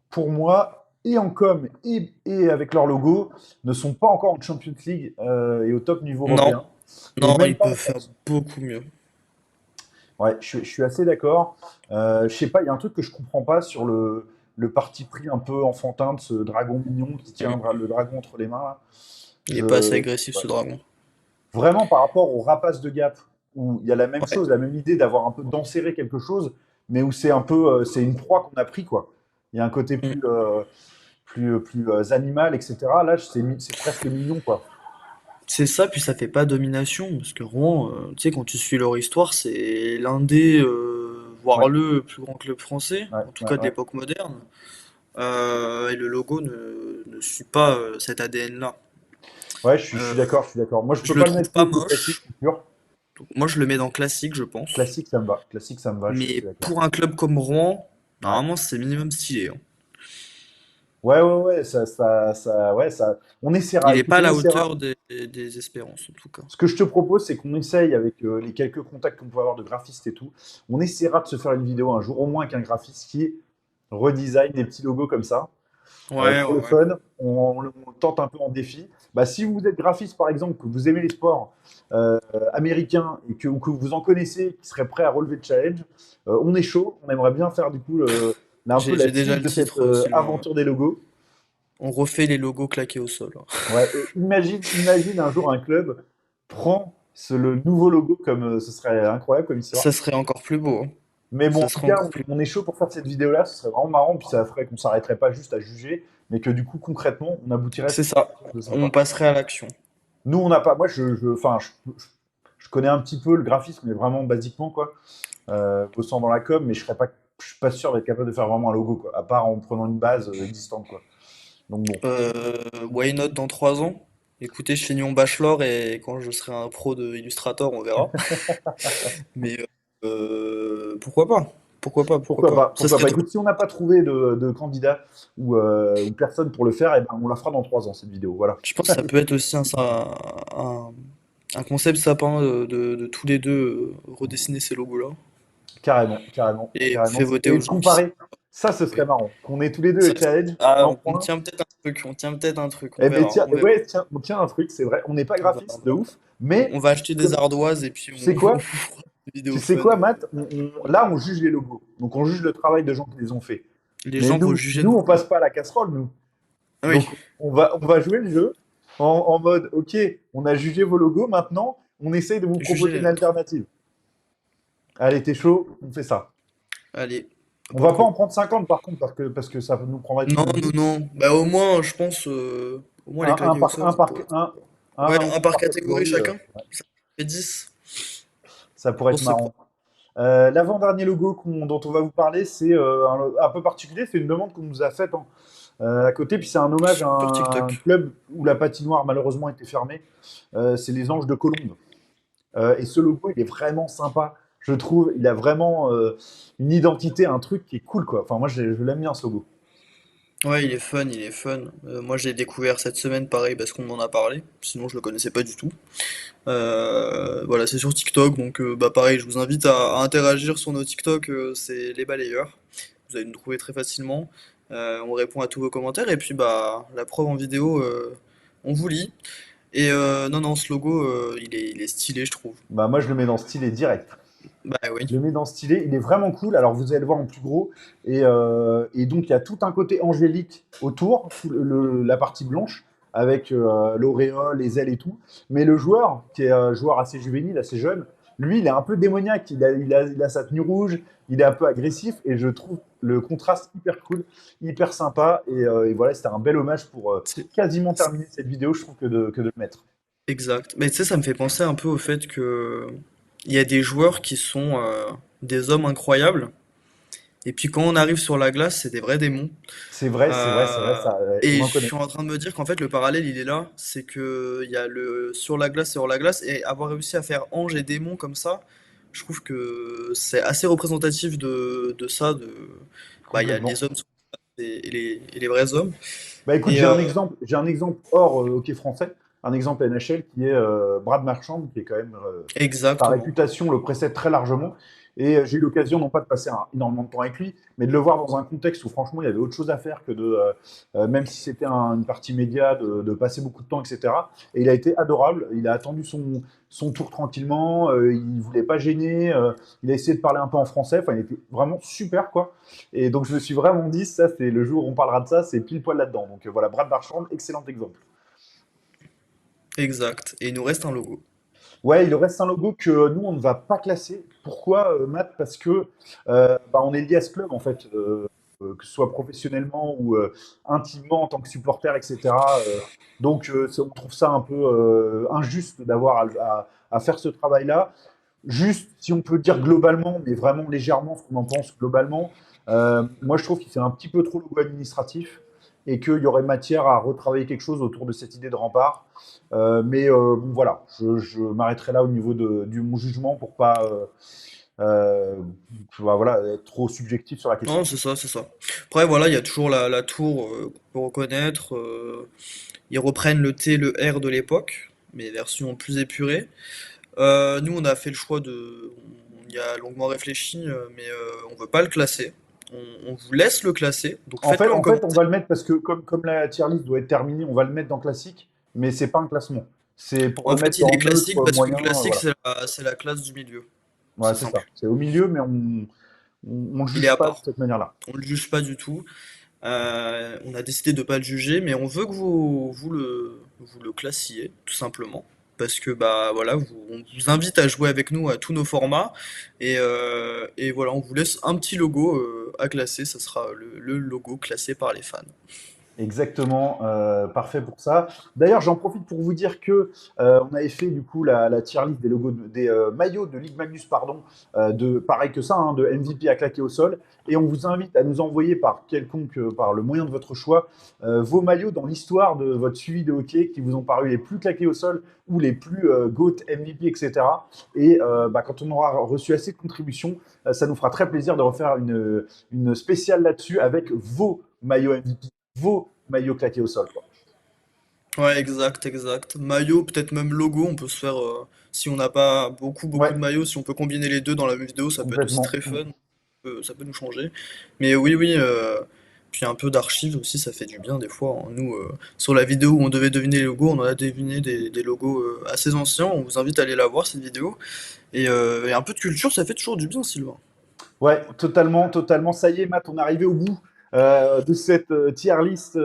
pour moi, et en com et avec leur logo, ne sont pas encore en Champions League et au top niveau Non, européen. Et non, même ils pas en peuvent faire France. beaucoup mieux. Ouais, je suis assez d'accord. Je sais pas, il y a un truc que je comprends pas sur le parti pris un peu enfantin de ce dragon mignon qui tient Mm. le dragon entre les mains, là. Il est pas assez Je, agressif, ouais. ce dragon. Vraiment, par rapport au rapace de Gap, où il y a la même Ouais. chose, la même idée d'avoir un peu d'enserrer quelque chose, mais où c'est un peu, c'est une proie qu'on a pris, quoi. Il y a un côté Mm. plus animal, etc. Là, c'est presque mignon, quoi. C'est ça, puis ça fait pas domination, parce que Rouen, tu sais, quand tu suis leur histoire, c'est l'un des, Ouais, voire le plus grand club français, ouais, en tout ouais, cas de ouais. l'époque moderne. Et le logo ne suit pas cet ADN-là. Ouais, je suis Euh, d'accord, je suis d'accord. Moi, je je peux le pas le trouve mettre plus pas haut que classique, moche. c'est sûr. Donc, moi, je le mets dans classique, je pense. Classique, ça me va. Classique, ça me va, je suis Mais assez d'accord. pour un club comme Rouen, Ouais. normalement, c'est minimum stylé, hein. Ouais, ouais, ouais, ouais, on essaiera. Il est Écoute, pas à on la essaiera. hauteur des espérances, en tout cas. Ce que je te propose, c'est qu'on essaye avec les quelques contacts qu'on peut avoir de graphistes et tout. On essaiera de se faire une vidéo un jour, au moins avec un graphiste qui redesign des petits logos comme ça. Ouais, Pour ouais, le ouais. fun, on tente un peu en défi. Bah, si vous êtes graphiste, par exemple, que vous aimez les sports américains et que vous en connaissez, qui seraient prêts à relever le challenge, on est chaud. On aimerait bien faire du coup un peu la J'ai déjà suite le de cette titre, Sylvain. Ouais. aventure des logos. On refait les logos claqués au sol, hein. Ouais, et imagine un jour un club prend le nouveau logo comme ce serait incroyable comme histoire. Ça serait encore plus beau, hein. Mais bon, Ça en tout serait cas, encore plus on est chaud pour faire cette vidéo-là. Ce serait vraiment marrant, puis ça ferait qu'on s'arrêterait pas juste à juger, mais que du coup, concrètement, on aboutirait C'est sur ça. quelque chose de On sympa. passerait à l'action. Nous, on n'a pas. Moi, enfin, je connais un petit peu le graphisme, mais vraiment basiquement, quoi. Bossant dans la com, mais je suis pas sûr d'être capable de faire vraiment un logo, quoi. À part en prenant une base existante, quoi. Donc bon. Why not dans 3 ans? Écoutez, je finis mon bachelor et quand je serai un pro de Illustrator, on verra. Mais pourquoi pas? Pourquoi pas? Pourquoi Pourquoi pas? pas? Ça Pourquoi serait pas? drôle. Écoute, si on n'a pas trouvé de candidat ou personne pour le faire, eh ben, on la fera dans 3 ans, cette vidéo. Voilà. Je pense que ça peut être aussi un, un concept sapin de tous les deux redessiner ces logos-là. Carrément, carrément, Et on carrément. fait voter Et aux de gens qui comparer. Ça, ce serait marrant. Qu'on ait tous les deux Ça, les challenges ah, en on point. tient peut-être un truc, on tient peut-être un truc, Eh ben, tiens, on verra. ouais, tiens, on tient un truc, c'est vrai. On n'est pas graphiste de ouf, mais On va acheter des ardoises et puis tu sais on quoi? fera une Tu vidéo sais fun. quoi, Matt? Là, on juge les logos. Donc, on juge le travail de gens qui les ont faits. Les Mais gens vont nous, juger nous, nos on logos. passe pas à la casserole, nous. Ah oui, Donc, on va jouer le jeu en mode, OK, on a jugé vos logos, maintenant, on essaye de vous juger proposer les une nôtres. alternative. Allez, t'es chaud, on fait ça. Allez, On va pas banco. en prendre 50 par contre, parce que ça nous prendrait toute Non, notre non, vie. non. Bah au moins, je pense, au moins les claquer au sol, ça pourrait être. Ouais, Un ou un deux par par catégorie catégorie, chacun. Ça fait 10. ça Je pourrait être pense que c'est marrant. propre. L'avant-dernier logo dont on va vous parler, c'est un peu particulier, c'est une demande qu'on nous a faite hein, à côté, puis c'est un hommage à Sur un TikTok. club où la patinoire malheureusement était fermée. C'est les Anges de Colombes. Et ce logo, il est vraiment sympa, je trouve. Il a vraiment une identité, un truc qui est cool, quoi. Enfin, moi, je l'aime bien, ce logo. Ouais, il est fun, il est fun. Moi, j'ai découvert cette semaine, pareil, parce qu'on en a parlé. Sinon, je le connaissais pas du tout. Voilà, c'est sur TikTok, donc bah pareil, je vous invite à interagir sur nos TikTok, c'est les balayeurs. Vous allez nous trouver très facilement. On répond à tous vos commentaires et puis bah la preuve en vidéo, on vous lit. Et non, non, ce logo, il est stylé, je trouve. Bah, moi, je le mets dans stylé direct. Bah oui, Je le mets dans stylé, il est vraiment cool. Alors vous allez le voir en plus gros. Et donc il y a tout un côté angélique autour, la partie blanche, avec l'auréole, les ailes et tout. Mais le joueur, qui est un joueur assez juvénile, assez jeune, lui, il est un peu démoniaque. Il a sa tenue rouge, il est un peu agressif. Et je trouve le contraste hyper cool, hyper sympa. Et voilà, c'était un bel hommage pour c'est quasiment c'est terminer cette vidéo, je trouve, que de le mettre. exact. Mais tu sais, ça me fait penser un peu au fait que il y a des joueurs qui sont des hommes incroyables. Et puis quand on arrive sur la glace, c'est des vrais démons. C'est vrai, c'est vrai, c'est vrai, Euh, ça, on et je en connaît. suis en train de me dire qu'en fait le parallèle il est là, c'est que il y a le sur la glace et hors la glace, et avoir réussi à faire ange et démon comme ça, je trouve que c'est assez représentatif de ça, bah il y a Complètement. les hommes sur la glace et les vrais hommes. Bah écoute, Et j'ai un exemple hors hockey français, un exemple NHL qui est Brad Marchand, qui est quand même, sa exactement. réputation le précède très largement. Et j'ai eu l'occasion, non pas de passer énormément de temps avec lui, mais de le voir dans un contexte où franchement il y avait autre chose à faire que même si c'était une partie média, de passer beaucoup de temps, etc. Et il a été adorable, il a attendu son tour tranquillement, il voulait pas gêner, il a essayé de parler un peu en français, enfin il était vraiment super quoi. Et donc je me suis vraiment dit, ça c'est le jour où on parlera de ça, c'est pile poil là-dedans. Donc voilà, Brad Marchand, excellent exemple. Exact. Et il nous reste un logo. Ouais, il reste un logo que nous on ne va pas classer. Pourquoi, Matt? Parce que bah, on est lié à ce club en fait, que ce soit professionnellement ou intimement en tant que supporter, etc. Donc on trouve ça un peu injuste d'avoir à faire ce travail-là. Juste, si on peut dire globalement, mais vraiment légèrement ce qu'on en pense globalement, moi je trouve qu'il fait un petit peu trop logo administratif et qu'il y aurait matière à retravailler quelque chose autour de cette idée de rempart. Mais bon, voilà, je m'arrêterai là au niveau de mon jugement pour pas euh, bah, voilà, être trop subjectif sur la question. Non, c'est ça, c'est ça. Après, voilà, il y a toujours la tour qu'on peut reconnaître. Ils reprennent le T, le R de l'époque, mais version plus épurée. Nous, on a fait le choix on y a longuement réfléchi, mais on veut pas le classer. On vous laisse le classer, donc En fait, faites-le en en fait, on commentaire. va le mettre parce que comme la tier list doit être terminée, on va le mettre dans classique, mais c'est pas un classement. C'est pour En le fait, mettre il est en classique neutre, parce que moyen, classique, voilà. c'est la classe du milieu. Voilà, C'est c'est ça. simple. C'est au milieu, mais on Il est juge à pas de part. cette manière-là. On le juge pas du tout. On a décidé de pas le juger, mais on veut que vous le classiez, tout simplement. Parce que bah voilà, on vous invite à jouer avec nous à tous nos formats. Et voilà, on vous laisse un petit logo à classer. Ça sera le logo classé par les fans. Exactement, parfait pour ça. D'ailleurs, j'en profite pour vous dire que on avait fait du coup la tier list des logos des maillots de Ligue Magnus, pardon, de pareil que ça, hein, de MVP à claquer au sol, et on vous invite à nous envoyer par le moyen de votre choix, vos maillots dans l'histoire de votre suivi de hockey qui vous ont paru les plus claqués au sol ou les plus GOAT, MVP, etc. Et bah, quand on aura reçu assez de contributions, ça nous fera très plaisir de refaire une spéciale là-dessus avec vos maillots MVP, vos maillots claqués au sol, quoi. Ouais, exact, exact. Maillot, peut-être même logo, on peut se faire, si on n'a pas beaucoup, beaucoup Ouais, de maillots, si on peut combiner les deux dans la même vidéo, ça peut être aussi complètement. très fun, ça peut nous changer. Mais oui, oui, puis un peu d'archives aussi, ça fait du bien des fois, hein. Nous, sur la vidéo où on devait deviner les logos, on en a deviné des logos assez anciens, on vous invite à aller la voir, cette vidéo. Et un peu de culture, ça fait toujours du bien, Sylvain. Ouais, totalement, totalement. Ça y est, Matt, on est arrivé au bout de cette tier list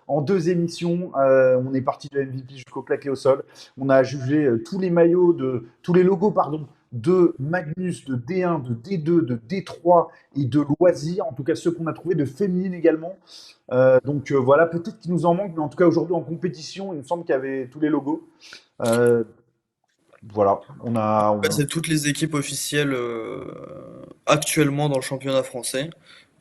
en 2 émissions. On est parti de MVP jusqu'au claqué au sol. On a jugé tous les logos, pardon, de Magnus, de D1, de D2, de D3 et de Loisirs. En tout cas, ceux qu'on a trouvés de féminines également. Donc voilà, peut-être qu'il nous en manque, mais en tout cas aujourd'hui en compétition, il me semble qu'il y avait tous les logos. Euh, voilà, on a, Ouais, on- c'est toutes les équipes officielles actuellement dans le championnat français.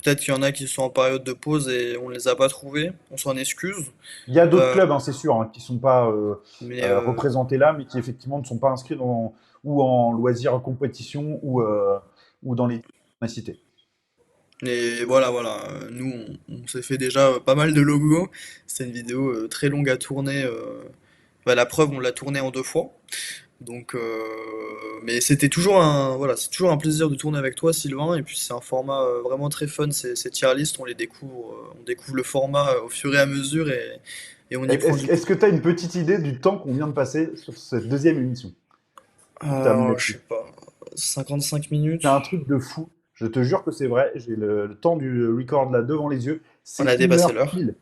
Peut-être qu'il y en a qui sont en période de pause et on ne les a pas trouvés, on s'en excuse. Il y a d'autres Euh, clubs, hein, c'est sûr, hein, qui ne sont pas mais représentés là, mais qui effectivement ne sont pas inscrits ou en loisirs compétition ou dans les cités. voilà, voilà. Nous, on s'est fait déjà pas mal de logos. C'est une vidéo très longue à tourner. Bah, la preuve, on l'a tournée en 2 fois. Donc, mais c'était toujours voilà, c'est toujours un plaisir de tourner avec toi, Sylvain. Et puis c'est un format vraiment très fun. Ces tier lists, on découvre le format au fur et à mesure et on y prend du Est-ce que plaisir. tu as une petite idée du temps qu'on vient de passer sur cette deuxième émission pour terminer Je là-dessus? sais pas, 55 minutes. C'est un truc de fou. Je te jure que c'est vrai. J'ai le temps du record là devant les yeux. On C'est a une dépassé heure l'heure. pile.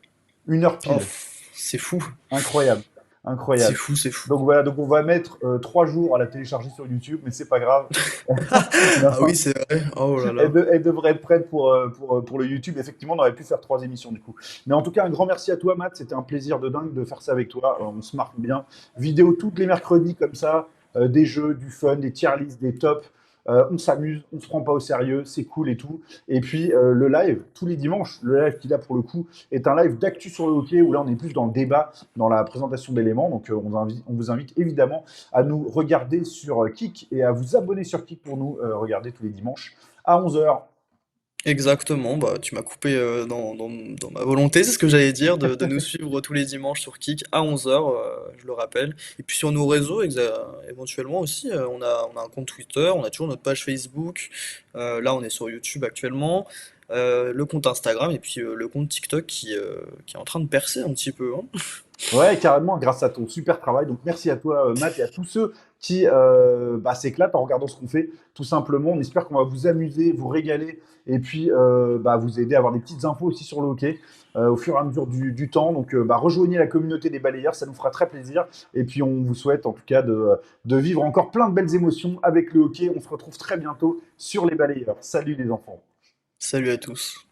Une heure Oh, pile. c'est fou, Incroyable. c'est Incroyable. fou, c'est fou. Donc voilà, donc on va mettre 3 jours à la télécharger sur YouTube, mais c'est pas grave. Ah oui, Non. c'est vrai. Oh là là. Elle devrait être prête pour le YouTube. Effectivement, on aurait pu faire 3 émissions du coup. Mais en tout cas, un grand merci à toi, Matt. C'était un plaisir de dingue de faire ça avec toi. On se marque bien. Vidéo tous les mercredis comme ça, des jeux, du fun, des tier lists, des tops. On s'amuse, on se prend pas au sérieux, c'est cool et tout. Et puis le live, tous les dimanches, le live qui là pour le coup est un live d'actu sur le hockey où là on est plus dans le débat, dans la présentation d'éléments. Donc on vous invite évidemment à nous regarder sur Kik et à vous abonner sur Kik pour nous regarder tous les dimanches à 11 h. Exactement, bah, tu m'as coupé dans ma volonté, c'est ce que j'allais dire, de nous suivre tous les dimanches sur Kik à 11 h, je le rappelle. Et puis sur nos réseaux, éventuellement aussi, on a un compte Twitter, on a toujours notre page Facebook, là on est sur YouTube actuellement, le compte Instagram et puis le compte TikTok qui est en train de percer un petit peu, hein. Ouais, carrément, grâce à ton super travail. Donc, merci à toi, Matt, et à tous ceux qui s'éclatent en regardant ce qu'on fait, tout simplement. On espère qu'on va vous amuser, vous régaler, et puis vous aider à avoir des petites infos aussi sur le hockey au fur et à mesure du temps. Donc, rejoignez la communauté des balayeurs, ça nous fera très plaisir. Et puis, on vous souhaite en tout cas de vivre encore plein de belles émotions avec le hockey. On se retrouve très bientôt sur les balayeurs. Salut les enfants. Salut à tous.